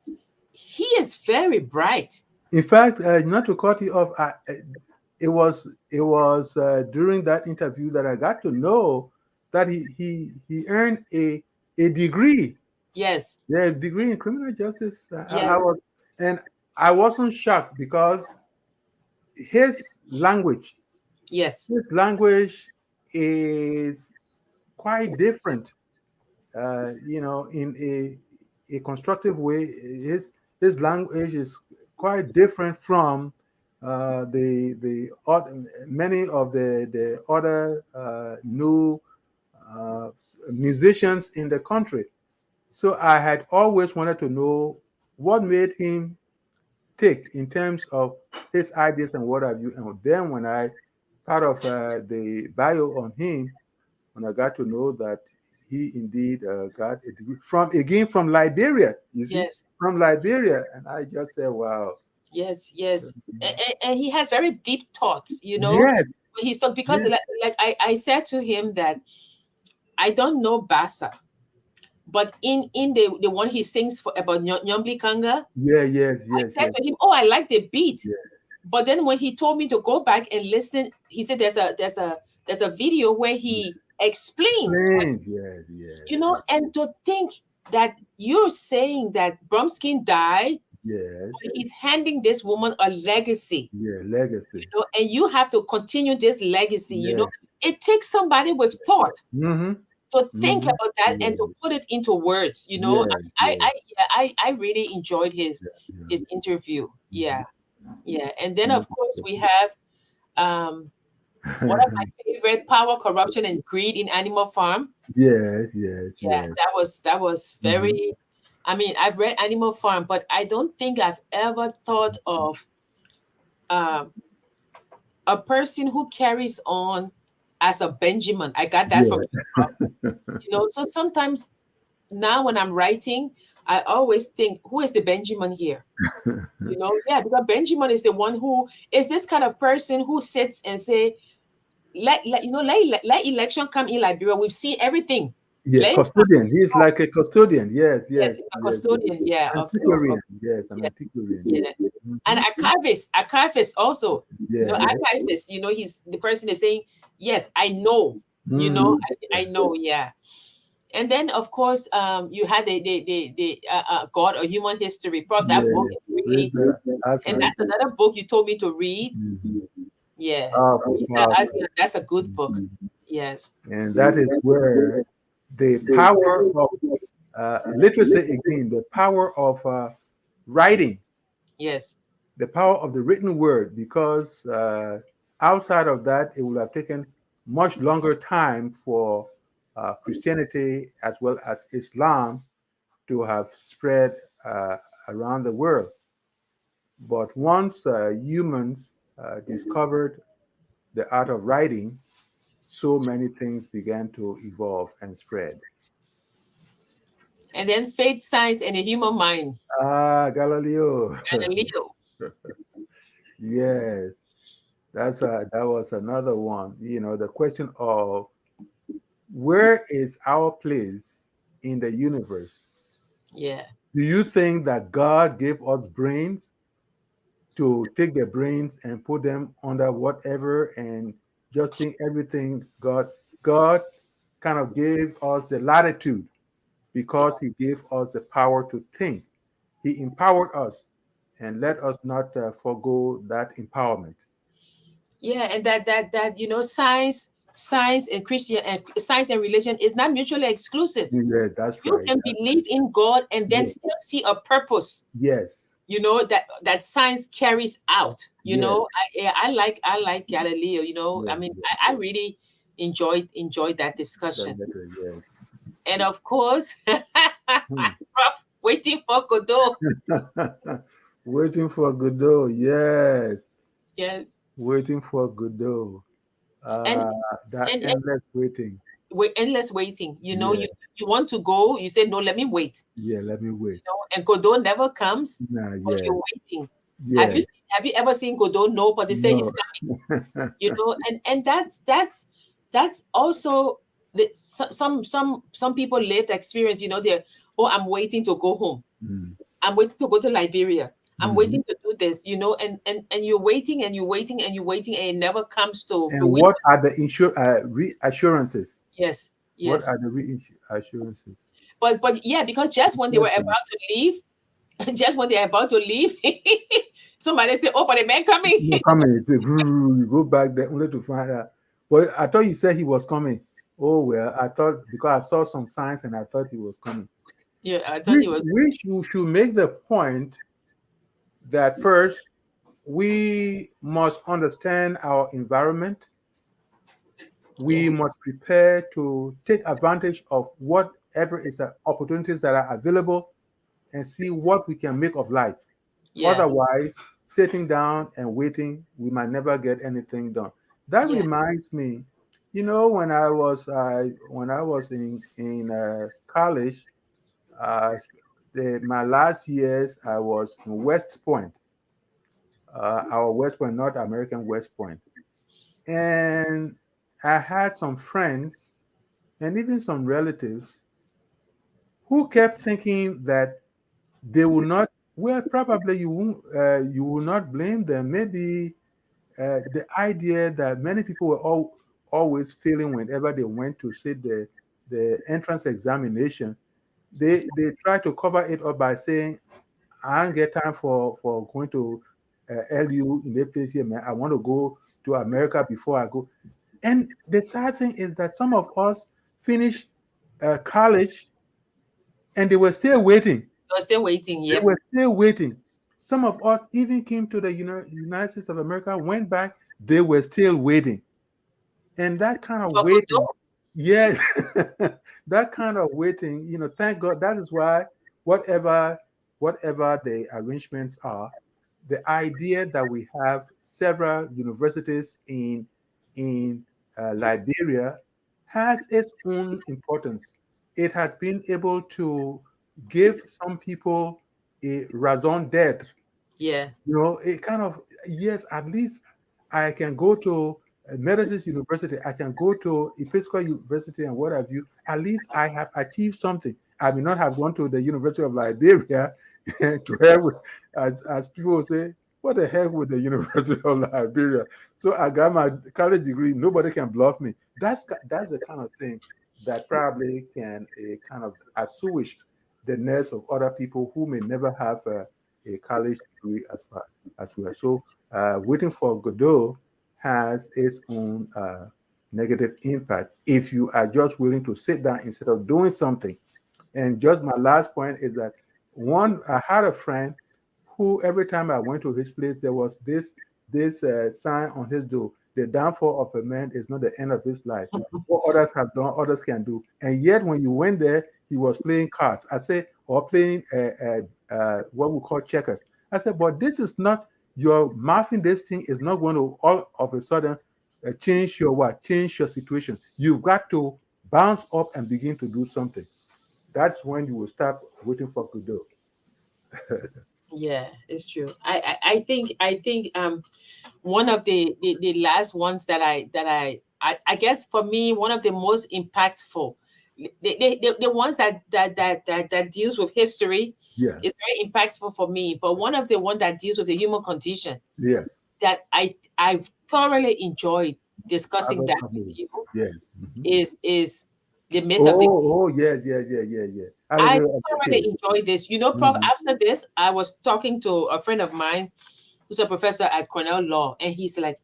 he is very bright. In fact, not to cut you off, it was during that interview that I got to know that he earned a degree. Yes, Yeah, a degree in criminal justice. I yes, was, and I wasn't shocked because his language, yes, his language is quite different. In a constructive way. His language is quite different from many of the other new uh, musicians in the country. So I had always wanted to know what made him tick in terms of his ideas and what have you. And then when I part of the bio on him, when I got to know that he indeed got a degree from Liberia. You see, Yes. from Liberia, and I just said, "Wow, Yes, yes. And he has very deep thoughts, yes, when he's talking, because yes, like I said to him that I don't know Bassa, but in the one he sings for about Nyambli Kanga, yeah, yes, I yes, said yes, to him, "Oh, I like the beat." yeah." But then when he told me to go back and listen, he said there's a video where he explains what, Plain, yes, yes, and to think that you're saying that Brumskin died, yes, but he's handing this woman a legacy, yeah. Legacy, and you have to continue this legacy. yes. It takes somebody with thought Mm-hmm. to think Mm-hmm. about that and to Yeah, put it into words. yeah, yeah, I really enjoyed his yeah. his interview. Mhm. Yeah, yeah. And then of course Mhm. we have um one of my favorite, Power, Corruption, and Greed in Animal Farm. Yes, yes, Yeah, yes. that was Mm-hmm. very. I mean, I've read Animal Farm, but I don't think I've ever thought of um, a person who carries on as a Benjamin. I got that from Yeah. you, Rob. So sometimes now when I'm writing, I always think, who is the Benjamin here? Yeah, because Benjamin is the one who is this kind of person who sits and say, let election come in Liberia. We've seen everything. Yeah, Let him come. custodian. He's like a custodian. Yes, Yes, yes, it's a yes, yes. custodian. Yeah, of Antiquarian. Yes, an yeah, antiquarian. yeah. And Mm-hmm. archivist also. Yeah. Archivist. He's the person is saying, yes, I know. Mm. I know. Yeah. And then of course, you had the God or Human History. Prof, that book Yeah. is really, Reza and Aslan. that's another book you told me to read. Mhm. Yeah, Powerful, Risa powerful. Aslan, that's a good book. Mhm. Yes. And that is where the power of literacy again, the power of writing, Yes. the power of the written word, because outside of that, it would have taken much longer time for Christianity as well as Islam to have spread around the world. But once humans discovered the art of writing, so many things began to evolve and spread. And then Faith, Science, and the Human Mind. Ah, Galileo. Galileo. Yes, that was another one. The question of where is our place in the universe? Yeah. Do you think that God gave us brains to take the brains and put them under whatever and just think everything? God kind of gave us the latitude because he gave us the power to think. He empowered us and let us not forego that empowerment. Yeah, and science and Christian and science and religion is not mutually exclusive. Yes, that's You right. can believe in God and then Yes, still see a purpose, yes, that science carries out. yes, I like Galileo. I yes, mean, yes. I really enjoyed that That discussion. letter, yes. And of course, Hmm. Prof, waiting for Godot. Waiting for Godot, yes. Yes. Waiting for Godot. And Uh, that and endless waiting. endless waiting. Yeah, You want to go, you say no, let me wait. yeah, let me wait. And Godot never comes, Nah, but yeah, you're waiting. yeah, Have you ever seen Godot? No, but they say he's no. coming. And that's also some people lived experience. They're, oh, I'm waiting to go home. Mm. I'm waiting to go to Liberia. I'm Mhm. waiting to do this. And you're waiting and you're waiting and you're waiting and it never comes to And fruition. what are the reassurances? Yes, What yes. are the reassurances? But yeah, because just when they were Questions. about to leave, just when they're about to leave, somebody say, "Oh, but the man coming." No coming. It's a you go back there only to find out. But I thought you said he was coming. Oh well, I thought because I saw some signs and I thought he was coming. Yeah, I thought he Which was. which you should make the point that first we must understand our environment. We Yeah, must prepare to take advantage of whatever is the opportunities that are available and see what we can make of life. yeah, Otherwise, sitting down and waiting, we might never get anything done. That Yeah. reminds me, when I was in college, uh, my last years I was in West Point, our West Point, North American West Point, and I had some friends and even some relatives who kept thinking that they will not. Well, probably you will not blame them. Maybe the idea that many people were always feeling whenever they went to sit the entrance examination, they try to cover it up by saying, "I don't get time for going to LU in the place here, man. I want to go to America before I go." And the sad thing is that some of us finished college and they were still waiting. You're still waiting. They Yep. were still waiting. Some of us even came to the United States of America, went back, they were still waiting. And that kind of For waiting, Godot. yes, that kind of waiting, thank God. That is why whatever whatever the arrangements are, the idea that we have several universities in Liberia has its own importance. It has been able to give some people a raison d'être. Yeah. It kind of, yes, at least I can go to Emeritus University, I can go to Episcopal University and what have you. At least I have achieved something. I may not have gone to the University of Liberia to hell with, as people say, what the heck with the University of Liberia? So I got my college degree. Nobody can bluff me. That's the kind of thing that probably can kind of assuage the nerves of other people who may never have a college degree as far as well. So waiting for Godot has its own negative impact if you are just willing to sit down instead of doing something. And just my last point is that I had a friend who every time I went to his place, there was this sign on his door: "The downfall of a man is not the end of his life. What others have done, others can do." And yet, when you went there, he was playing cards. I say, or playing what we call checkers. I said, but this is not your mouthing. This thing is not going to all of a sudden change your what? Change your situation. You've got to bounce up and begin to do something. That's when you will start waiting for Godot. Yeah, it's true. I think one of the last ones that I guess for me, one of the most impactful, the ones that deals with history Yeah. is very impactful for me. But one of the one that deals with the human condition Yes. that I've thoroughly enjoyed discussing that with Absolutely. you Yes. Mhm. is the myth of the Oh, yeah, yeah, yeah, yeah, yeah. I Allegory of the thoroughly cave. enjoy this. You know, Prof, Mhm. after this, I was talking to a friend of mine who's a professor at Cornell Law, and he's like,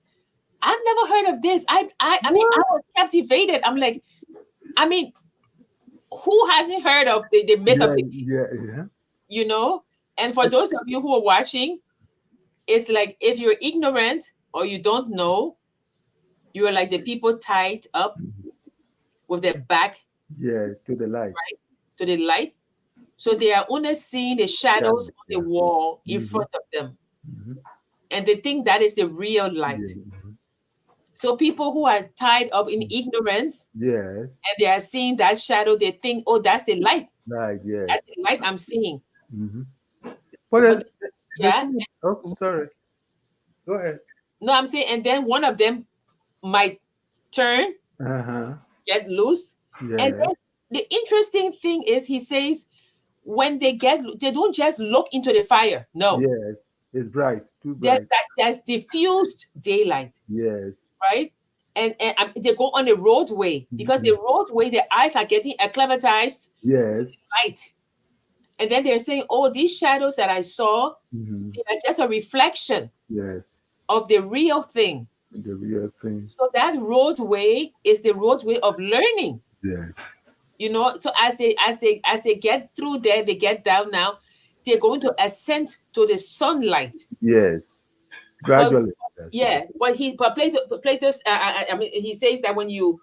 I've never heard of this. I mean, I What? was captivated. I'm like, I mean, who hasn't heard of the myth of Yeah, the yeah, yeah. you know? And for those of you who are watching, it's like if you're ignorant or you don't know, you are like the people tied up with their back Yeah, to the light. to the light. So they are only seeing the shadows Shadow. on the Yeah. wall in Mhm. front of them. Mhm. And they think that is the real light. Yeah. Mhm. So people who are tied up in ignorance Yes. and they are seeing that shadow, they think, oh, that's the light. Light. Yes. That's the light I'm seeing. Mhm. But But the yeah, thing. Oh, sorry. Go ahead. no, I'm saying, and then one of them might turn, Uh huh. get loose. And Yeah. then the interesting thing is, he says, when they don't just look into the fire. No, Yes. It's bright. Too bright. there's diffused daylight, Yes. right? And they go on the roadway because the Mhm. roadway, the eyes are getting acclimatized Yes. light. And then they're saying, oh, these shadows that I saw, Mhm. they are just a reflection Yes. of the real thing. The real thing. So that roadway is the roadway of learning. Yes. So as they get through there, they get down now, they're going to ascend to the sunlight. Yes. But Gradually. That's right. yeah, but Plato's I mean, he says that when you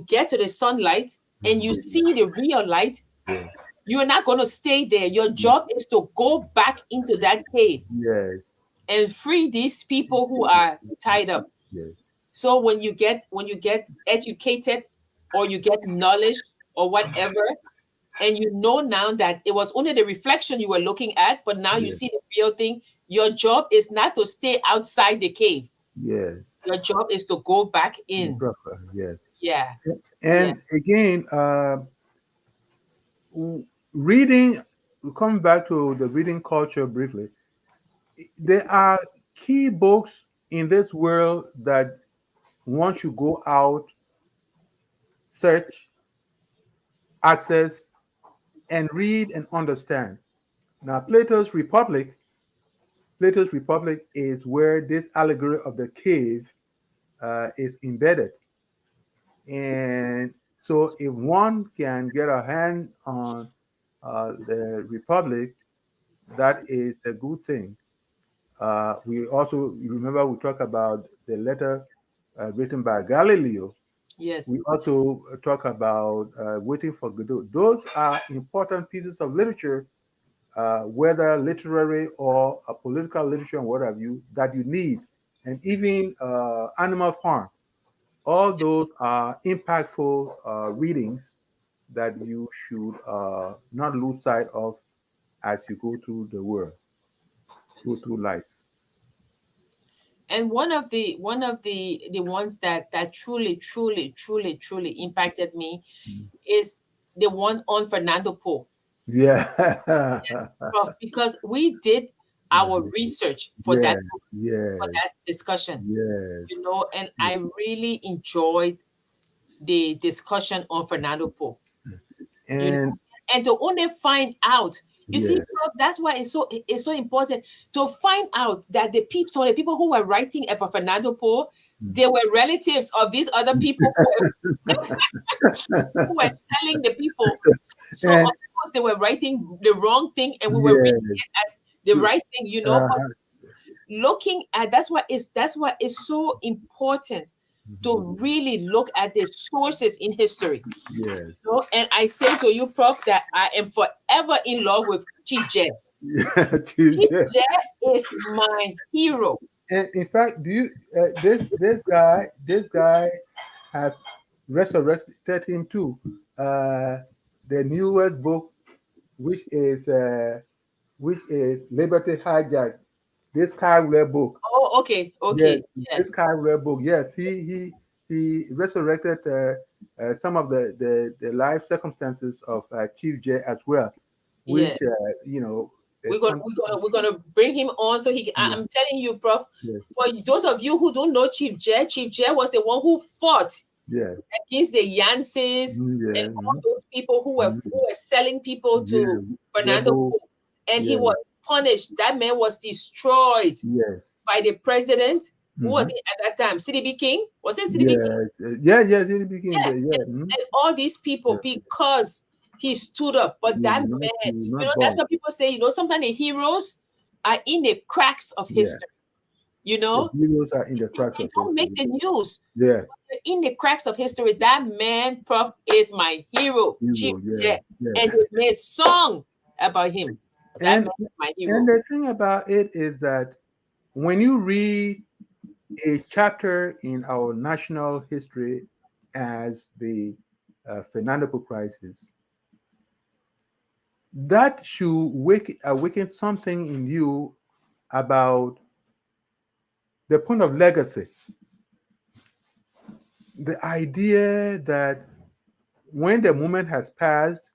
get to the sunlight and you Mhm. see the real light, Yes. you're not going to stay there. Your job is to go back into that cave Yes. and free these people who are tied up. Yes. So when you get educated, or you get knowledge, or whatever, and you know now that it was only the reflection you were looking at, but now you Yes. see the real thing. Your job is not to stay outside the cave. Yes. Your job is to go back in. Proper. Yes. Yeah. Yeah. And again, reading, coming back to the reading culture briefly, there are key books in this world that once you go out, search, access, and read and understand. Now, Plato's Republic is where this allegory of the cave is embedded. And so, if one can get a hand on the Republic, that is a good thing. We also remember we talk about the letter written by Galileo. Yes. We also talk about Waiting for Godot. Those are important pieces of literature, whether literary or a political literature and what have you, that you need. And even Animal Farm. All those are impactful readings that you should not lose sight of as you go through the world, go through life. And one of the ones that truly impacted me is the one on Fernando Po. Yeah. Because we did our research for Yes, that for yes, that discussion, yes. and I really enjoyed the discussion on Fernando Po. you know And and to only find out, you see, yeah, Prof, that's why it's so important to find out that some of the people who were writing about Fernando Po, they were relatives of these other people who were selling the people. So of and course they were writing the wrong thing, and we were reading yes, it as the right thing, but uh, looking at that's why it's so important to really look at the sources in history. yes, And I say to you, Prof, that I am forever in love with Chief Jet. yeah, Chief yeah. Jet is my hero. And in fact, do you this guy has resurrected him too. Uh, the newest book, which is Liberty Hijack. This Kyle book. Oh, okay, Yes, okay, yeah, this Kyle book. Yes, he resurrected some of the life circumstances of Chief J as well, yeah. which the We're gonna con- we're gonna we're gonna bring him on so he. yes, I'm telling you, Prof. yes, For those of you who don't know Chief Jet was the one who fought yes, against the Yanceys and yeah, all those people who were selling people yeah, to Fernando rebel, Po. And he yes, was punished. That man was destroyed yes, by the president. Who was hmm, it at that time? CDB King? Was it CDB King? yes, yeah, yes, it became Yeah. the yeah, mhm, And all these people, yeah, because he stood up. But he that will not, he man, will not that's budge. what people say, sometimes the heroes are in the cracks of Yeah, history. the heroes are in the cracks They of don't make history. the news. Yeah, They're in the cracks of history. That man, Prof, is my hero, Chief hero, yeah, Jet. And yeah. they made song about him. That And man is my and hero. the thing about it is that when you read a chapter in our national history as the Fernando crisis, that should awaken something in you about the point of legacy. The idea that when the moment has passed,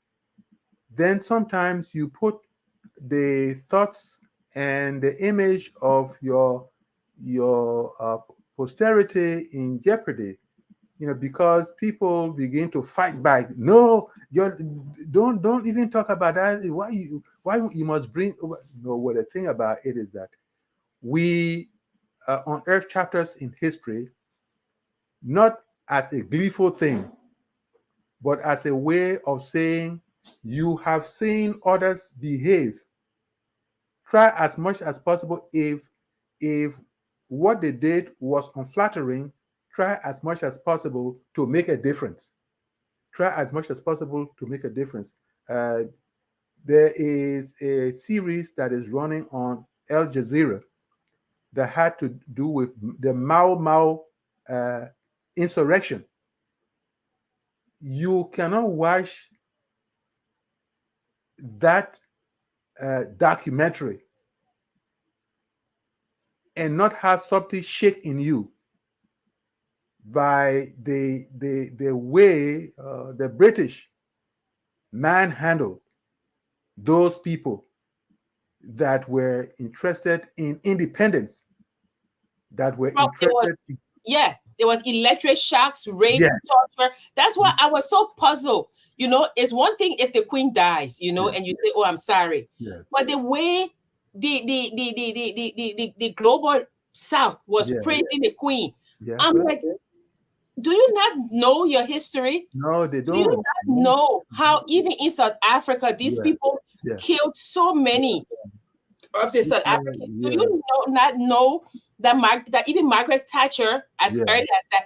then sometimes you put the thoughts and the image of your posterity in jeopardy, because people begin to fight back. No, don't even talk about that. Why you must bring no. What the thing about it is that we unearth chapters in history not as a gleeful thing, but as a way of saying you have seen others behave. Try as much as possible, if what they did was unflattering, try as much as possible to make a difference. Try as much as possible to make a difference. Uh, there is a series that is running on Al Jazeera that had to do with the Mau Mau uh, insurrection, you cannot watch that documentary and not have something shake in you by the way the British manhandled those people that were interested in independence, that were Well, it was, interested in, there was electric shocks, rape, yes, torture. That's why I was so puzzled. It's one thing if the queen dies, yes, and you say, "Oh, I'm sorry," yes, but the way the global South was yes, praising the queen, yes, I'm sir. like, do you not know your history? No, they Do you don't. not No. know how even in South Africa these Yeah, people yeah, killed so many of the South yeah, Africans? Do yeah, you not know that that even Margaret Thatcher, as yeah, early as that,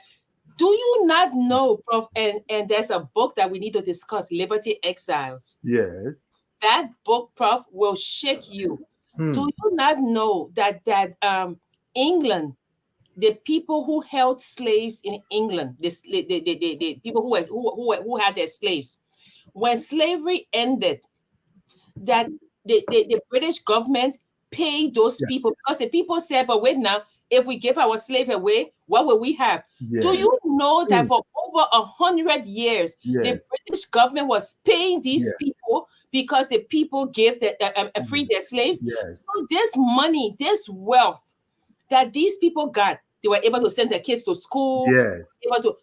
do you not know, Prof? And there's a book that we need to discuss, Liberty Exiles. yes. That book, Prof, will shake you. Do Hmm. you not know that England, the people who held slaves in England, the people who had their slaves, when slavery ended, that the British government paid those Yeah, people because the people said, but wait now, if we give our slave away, what will we have? Do yes. you know that Hmm. for over 100 years, the Yes, British government was paying these yes, people because the people gave freed yes, their slaves? yes, So this money, this wealth that these people got, they were able to send their kids to school. yes, Able to,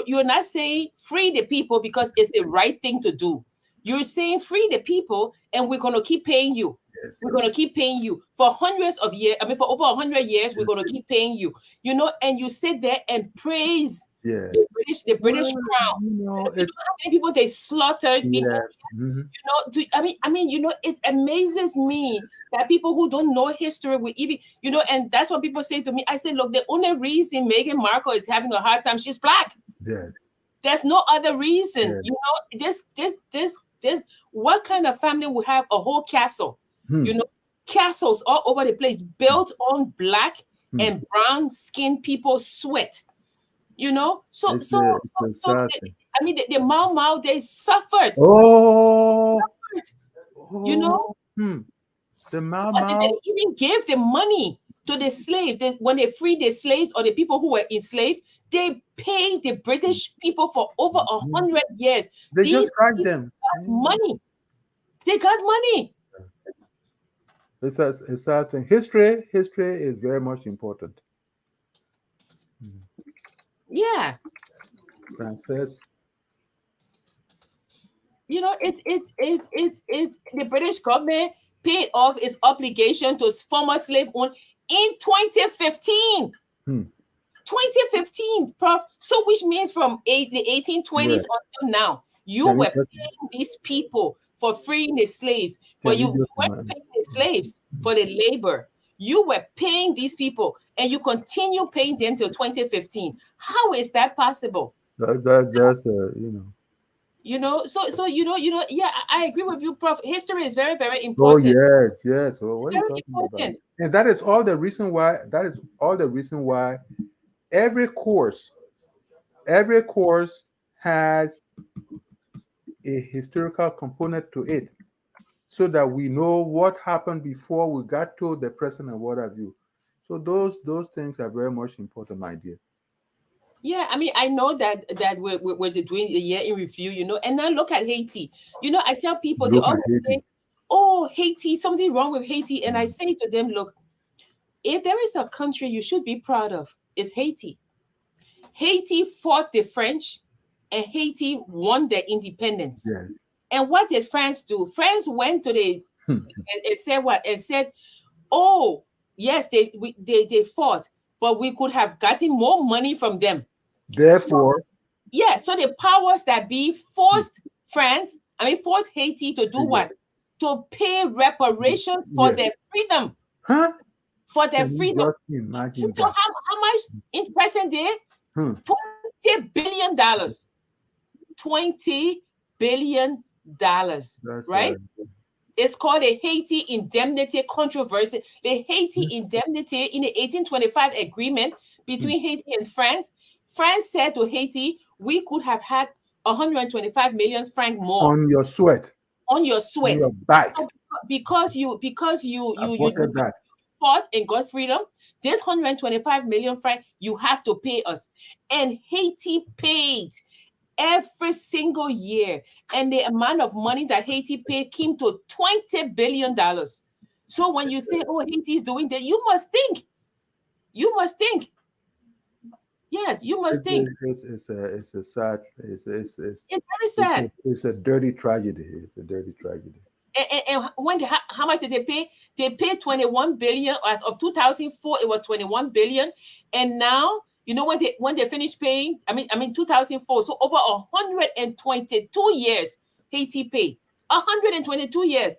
you're not saying free the people because it's the right thing to do. You're saying free the people, and we're gonna keep paying you. yes, We're gonna keep paying you for hundreds of years. I mean, for over 100 years, we're yes, gonna keep paying you. And you sit there and praise yes. the British Well, crown. You it's know how many people they slaughtered in yeah. Mhm. it amazes me that people who don't know history will even, and that's what people say to me. I say, look, the only reason Meghan Markle is having a hard time, she's black. Yes, There's no other reason. yes. This what kind of family would have a whole castle? Hmm. You know, castles all over the place built on black Hmm. and brown skinned people's sweat. So It's so a so it's a so sad thing. I mean the Mau Mau, they suffered. Oh, You know, oh, hmm. The Mau but they Mau. didn't even give the money to the slaves. When they freed the slaves or the people who were enslaved, they paid the British people for over Mhm. 100 years. They These just strike people them. got money. They got money. It's a sad thing. History is very much important. Yeah. Frances. It's the British government paid off its obligation to former slave owners in 2015. Hmm. 2015, Prof. So which means from the 1820s Yeah. until now, you Can you were just paying these people for freeing the slaves, but can you you just weren't imagine? paying the slaves for the labor. You were paying these people, and you continue paying them till 2015. How is that possible? That's Yeah, I agree with you, Prof. History is very, very Oh important. yes, yes. Well, It's what are you very talking about? important. And that is all the reason why. That is all the reason why every course, every course has a historical component to it, so that we know what happened before we got to the present and what have you. So those things are very much important, my dear. Yeah, I mean, I know that we're doing a year in review, and now look at Haiti. I tell people, they Look at always Haiti. say, "Oh, Haiti, something wrong with Haiti," and I say to them, "Look, if there is a country you should be proud of, it's Haiti. Haiti fought the French, and Haiti won their independence. Yes. And what did France do? France went to the Hmm. and said what? And said, "Oh, yes, they fought, but we could have gotten more money from them." So Therefore, yeah, so the powers that be forced Haiti to do yes. what? To pay reparations for Yes. their freedom. Huh? For their Can you freedom. just You imagine know that? how much in present day? Hmm. $20 billion. $20 billion, That's right? It's called the Haiti Indemnity Controversy. The Haiti Indemnity in the 1825 agreement between Haiti and France. France said to Haiti, we could have had 125 million franc more On your sweat, on your on sweat. your back. So because you Aborted that. fought and got freedom, this 125 million franc you have to pay us. And Haiti paid every single year. And the amount of money that Haiti paid came to $20 billion. So when you say, oh, Haiti is doing that, you must think. You must think. Yes, you must think. It's a sad, It's very sad. it's a dirty tragedy. It's a dirty tragedy. And when how much did they pay? They paid 21 billion. As of 2004, it was 21 billion. And now, you know, when they finished paying, I mean 2004, so over 122 years Haiti paid. 122 years.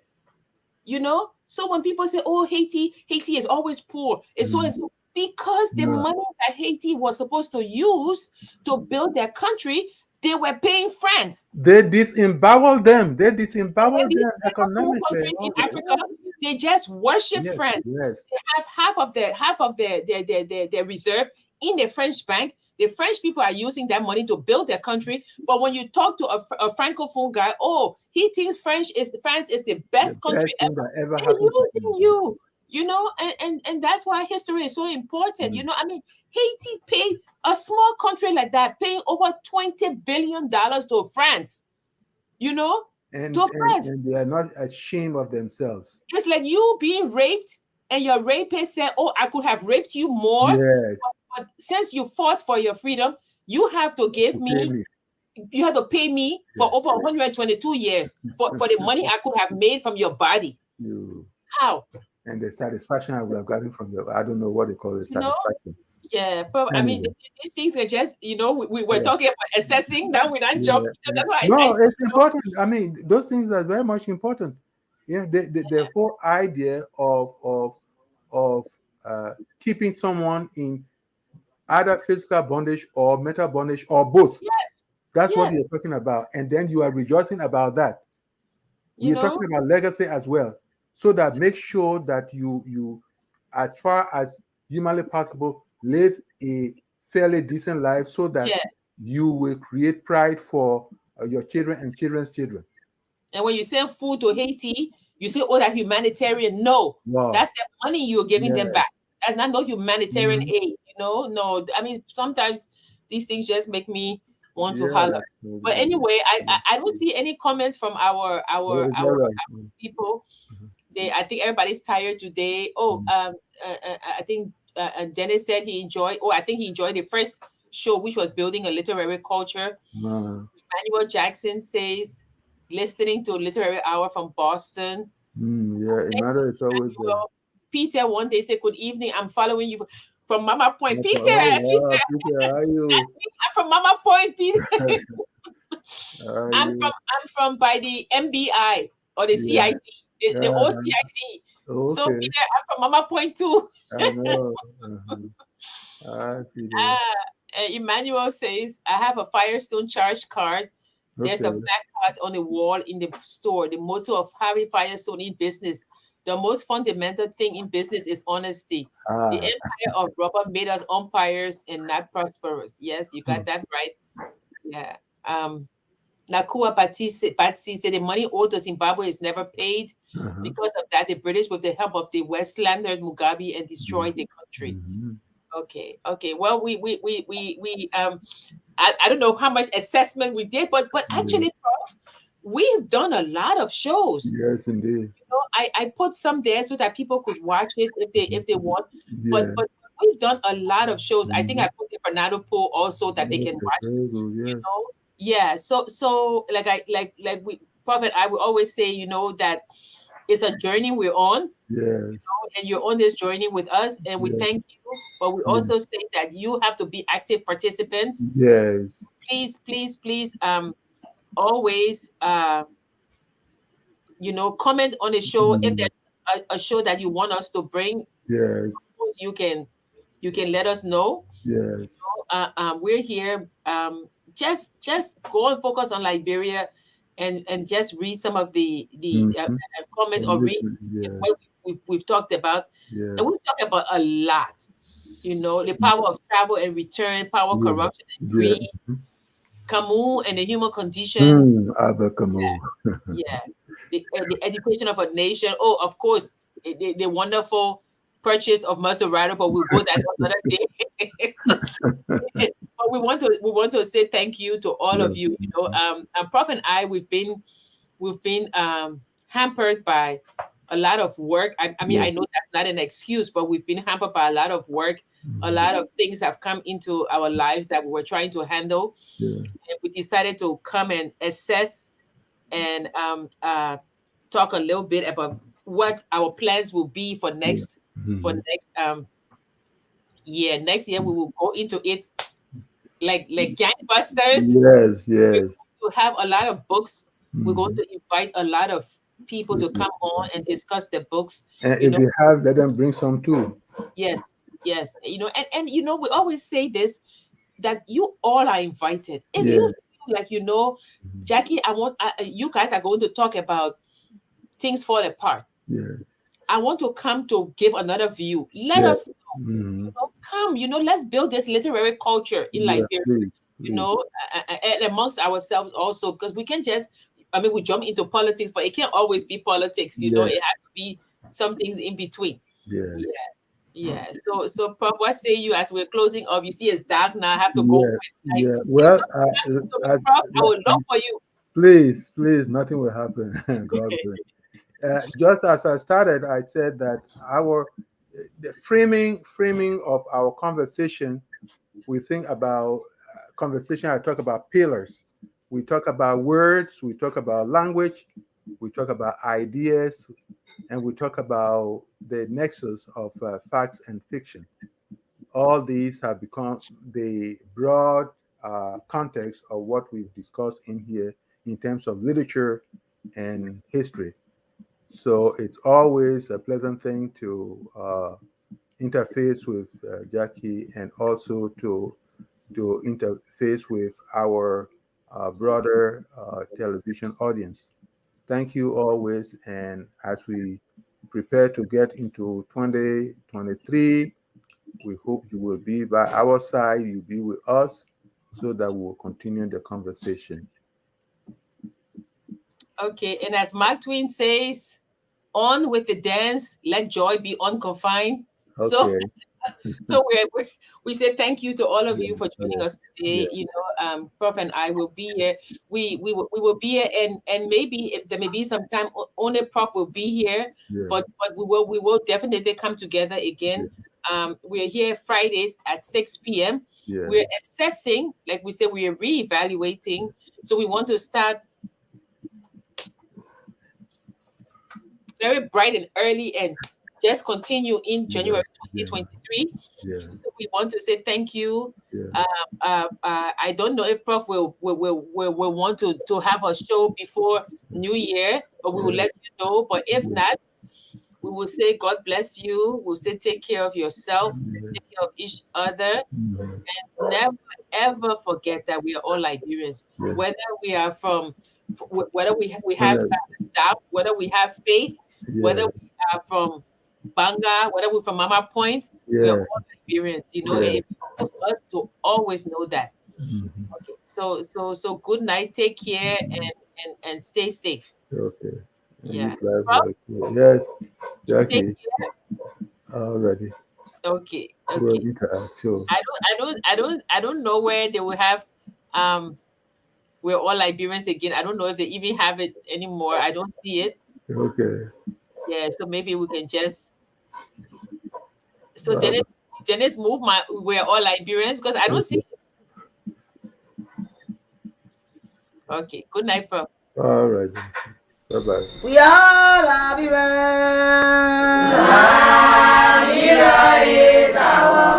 You know, so when people say, oh, Haiti is always poor, it's so and so, because the money that Haiti was supposed to use to build their country, they were paying France. They disembowel them. They And disembowel these them economically. countries in Africa, they just worship Yes, France. yes. They have half of their reserve in the French bank. The French people are using that money to build their country. But when you talk to a francophone guy, oh, he thinks France is the best The country best thing ever. that ever They're happened to using them. you, you know, and that's why history is so important. You know, I mean, Haiti paid a small country like that, paying over $20 billion to France. You know, to France. And they are not ashamed of themselves. It's like you being raped, and your rapist said, oh, I could have raped you more. Yes. But since you fought for your freedom, you have to give me, you have to pay me for over 122 years for the money I could have made from your body. How? And the satisfaction I would have gotten from your, I don't know what they call it, You know? satisfaction. Yeah, but I mean, these things are just, you know, we were talking about assessing. Now we're not jumping. That's why it's important. I mean, those things are very much important. Yeah, the whole idea of keeping someone in either physical bondage or mental bondage or both. Yes. That's what you're talking about. And then you are rejoicing about that. We're talking about legacy as well. So that make sure that you, as far as humanly possible, live a fairly decent life so that you will create pride for your children and children's children. And when you send food to Haiti, you say, oh, that humanitarian. No, that's the money you're giving them back. That's not no humanitarian aid, you know? No, I mean, sometimes these things just make me want to holler. But anyway, I don't see any comments from our people. I think everybody's tired today. Oh, I think Dennis said he enjoyed. Oh, I think he enjoyed the first show, which was building a literary culture. Emmanuel Jackson says, listening to Literary Hour from Boston. Emmanuel is always there. Peter one day said, good evening. I'm following you from Mama Point. Peter, Peter, how are you? I'm from Mama Point, Peter. I'm from by the MBI or the CIT. The old CIT. Okay. So Peter, I'm from Mama Point too. I know. Emmanuel says, I have a Firestone charge card. There's a black card on the wall in the store. The motto of Harry Firestone in business. The most fundamental thing in business is honesty. The empire of rubber made us umpires and not prosperous. Yes, you got that right. Yeah. Nakua Patsy said the money owed to Zimbabwe is never paid. Because of that, the British, with the help of the Westlanders, Mugabe, and destroyed the country. Okay. Well, I don't know how much assessment we did, but actually, Prof, we've done a lot of shows. Yes, indeed. You know, I put some there so that people could watch it if they want. But we've done a lot of shows. I think I put the Fernando poll also that they can watch. You know, yeah. So like we Prophet, I will always say, you know, that it's a journey we're on. Yes. You know, and you're on this journey with us, and we thank you. But we also say that you have to be active participants. Yes. Please, always, you know, comment on the show. If there's a show that you want us to bring, you can let us know. Yes. You know, we're here. Just go and focus on Liberia. and just read some of the comments or read Yes. what we've talked about. Yes. And we've talked about a lot, the power of travel and return, power, corruption, and greed, Camus and the human condition. Albert Camus. Yeah. The education of a nation. Oh, of course, the wonderful purchase of Maserati, but we'll go that another day. But we want to say thank you to all of you. And Prof and I, we've been hampered by a lot of work. I mean, I know that's not an excuse, but we've been hampered by a lot of work. A lot of things have come into our lives that we were trying to handle. And we decided to come and assess and talk a little bit about what our plans will be for next year. Next year we will go into it like gangbusters. Yes, We're yes. going to have a lot of books. We're going to invite a lot of people to come on and discuss the books. And if they have, let them bring some too. Yes. And we always say this, that you all are invited. If you feel like Jackie, you guys are going to talk about things fall apart. I want to come to give another view. Let us know. Come, let's build this literary culture in Liberia. Please. And amongst ourselves also, because we can just, we jump into politics, but it can't always be politics. It has to be some things in between. Yeah. So Prof, what say you as we're closing up? You see it's dark now. I have to go. Well, Prof, I will look for you. Please, nothing will happen. God bless. Just as I started, I said that the framing of our conversation, we think about conversation. I talk about pillars. We talk about words. We talk about language. We talk about ideas, and we talk about the nexus of facts and fiction. All these have become the broad context of what we've discussed in here in terms of literature and history. So it's always a pleasant thing to interface with Jackie, and also to interface with our broader television audience. Thank you always. And as we prepare to get into 2023, we hope you will be by our side, you'll be with us, so that we'll continue the conversation. Okay, and as Mark Twain says, on with the dance, let joy be unconfined. Okay. So we say thank you to all of you for joining us today. Prof and I will be here. We will be here, and maybe there may be some time only Prof will be here, but we will definitely come together again. We're here Fridays at 6 p.m. We're assessing, like we said, we are reevaluating. So we want to start very bright and early and just continue in January 2023. So we want to say thank you. I don't know if Prof will want to have a show before New Year, but we will let you know. But if not, we will say God bless you. We'll say take care of yourself, take care of each other, and never ever forget that we are all Liberians. Whether we are whether we have doubt, whether we have faith, whether we are from Banga, whether we're from Mama Point, we are all Liberians. It helps us to always know that. Okay, so good night, take care, and stay safe. Okay. Yeah. Yes, Jackie. Already. Okay. We'll interact. Sure. I don't know where they will have we're all Liberians again. I don't know if they even have it anymore. I don't see it. Okay. Yeah, so maybe we can just Dennis move we're all Liberians, because I don't see it. Okay. Good night, Prof. All right. Bye-bye. We are Liberians. Liberia is our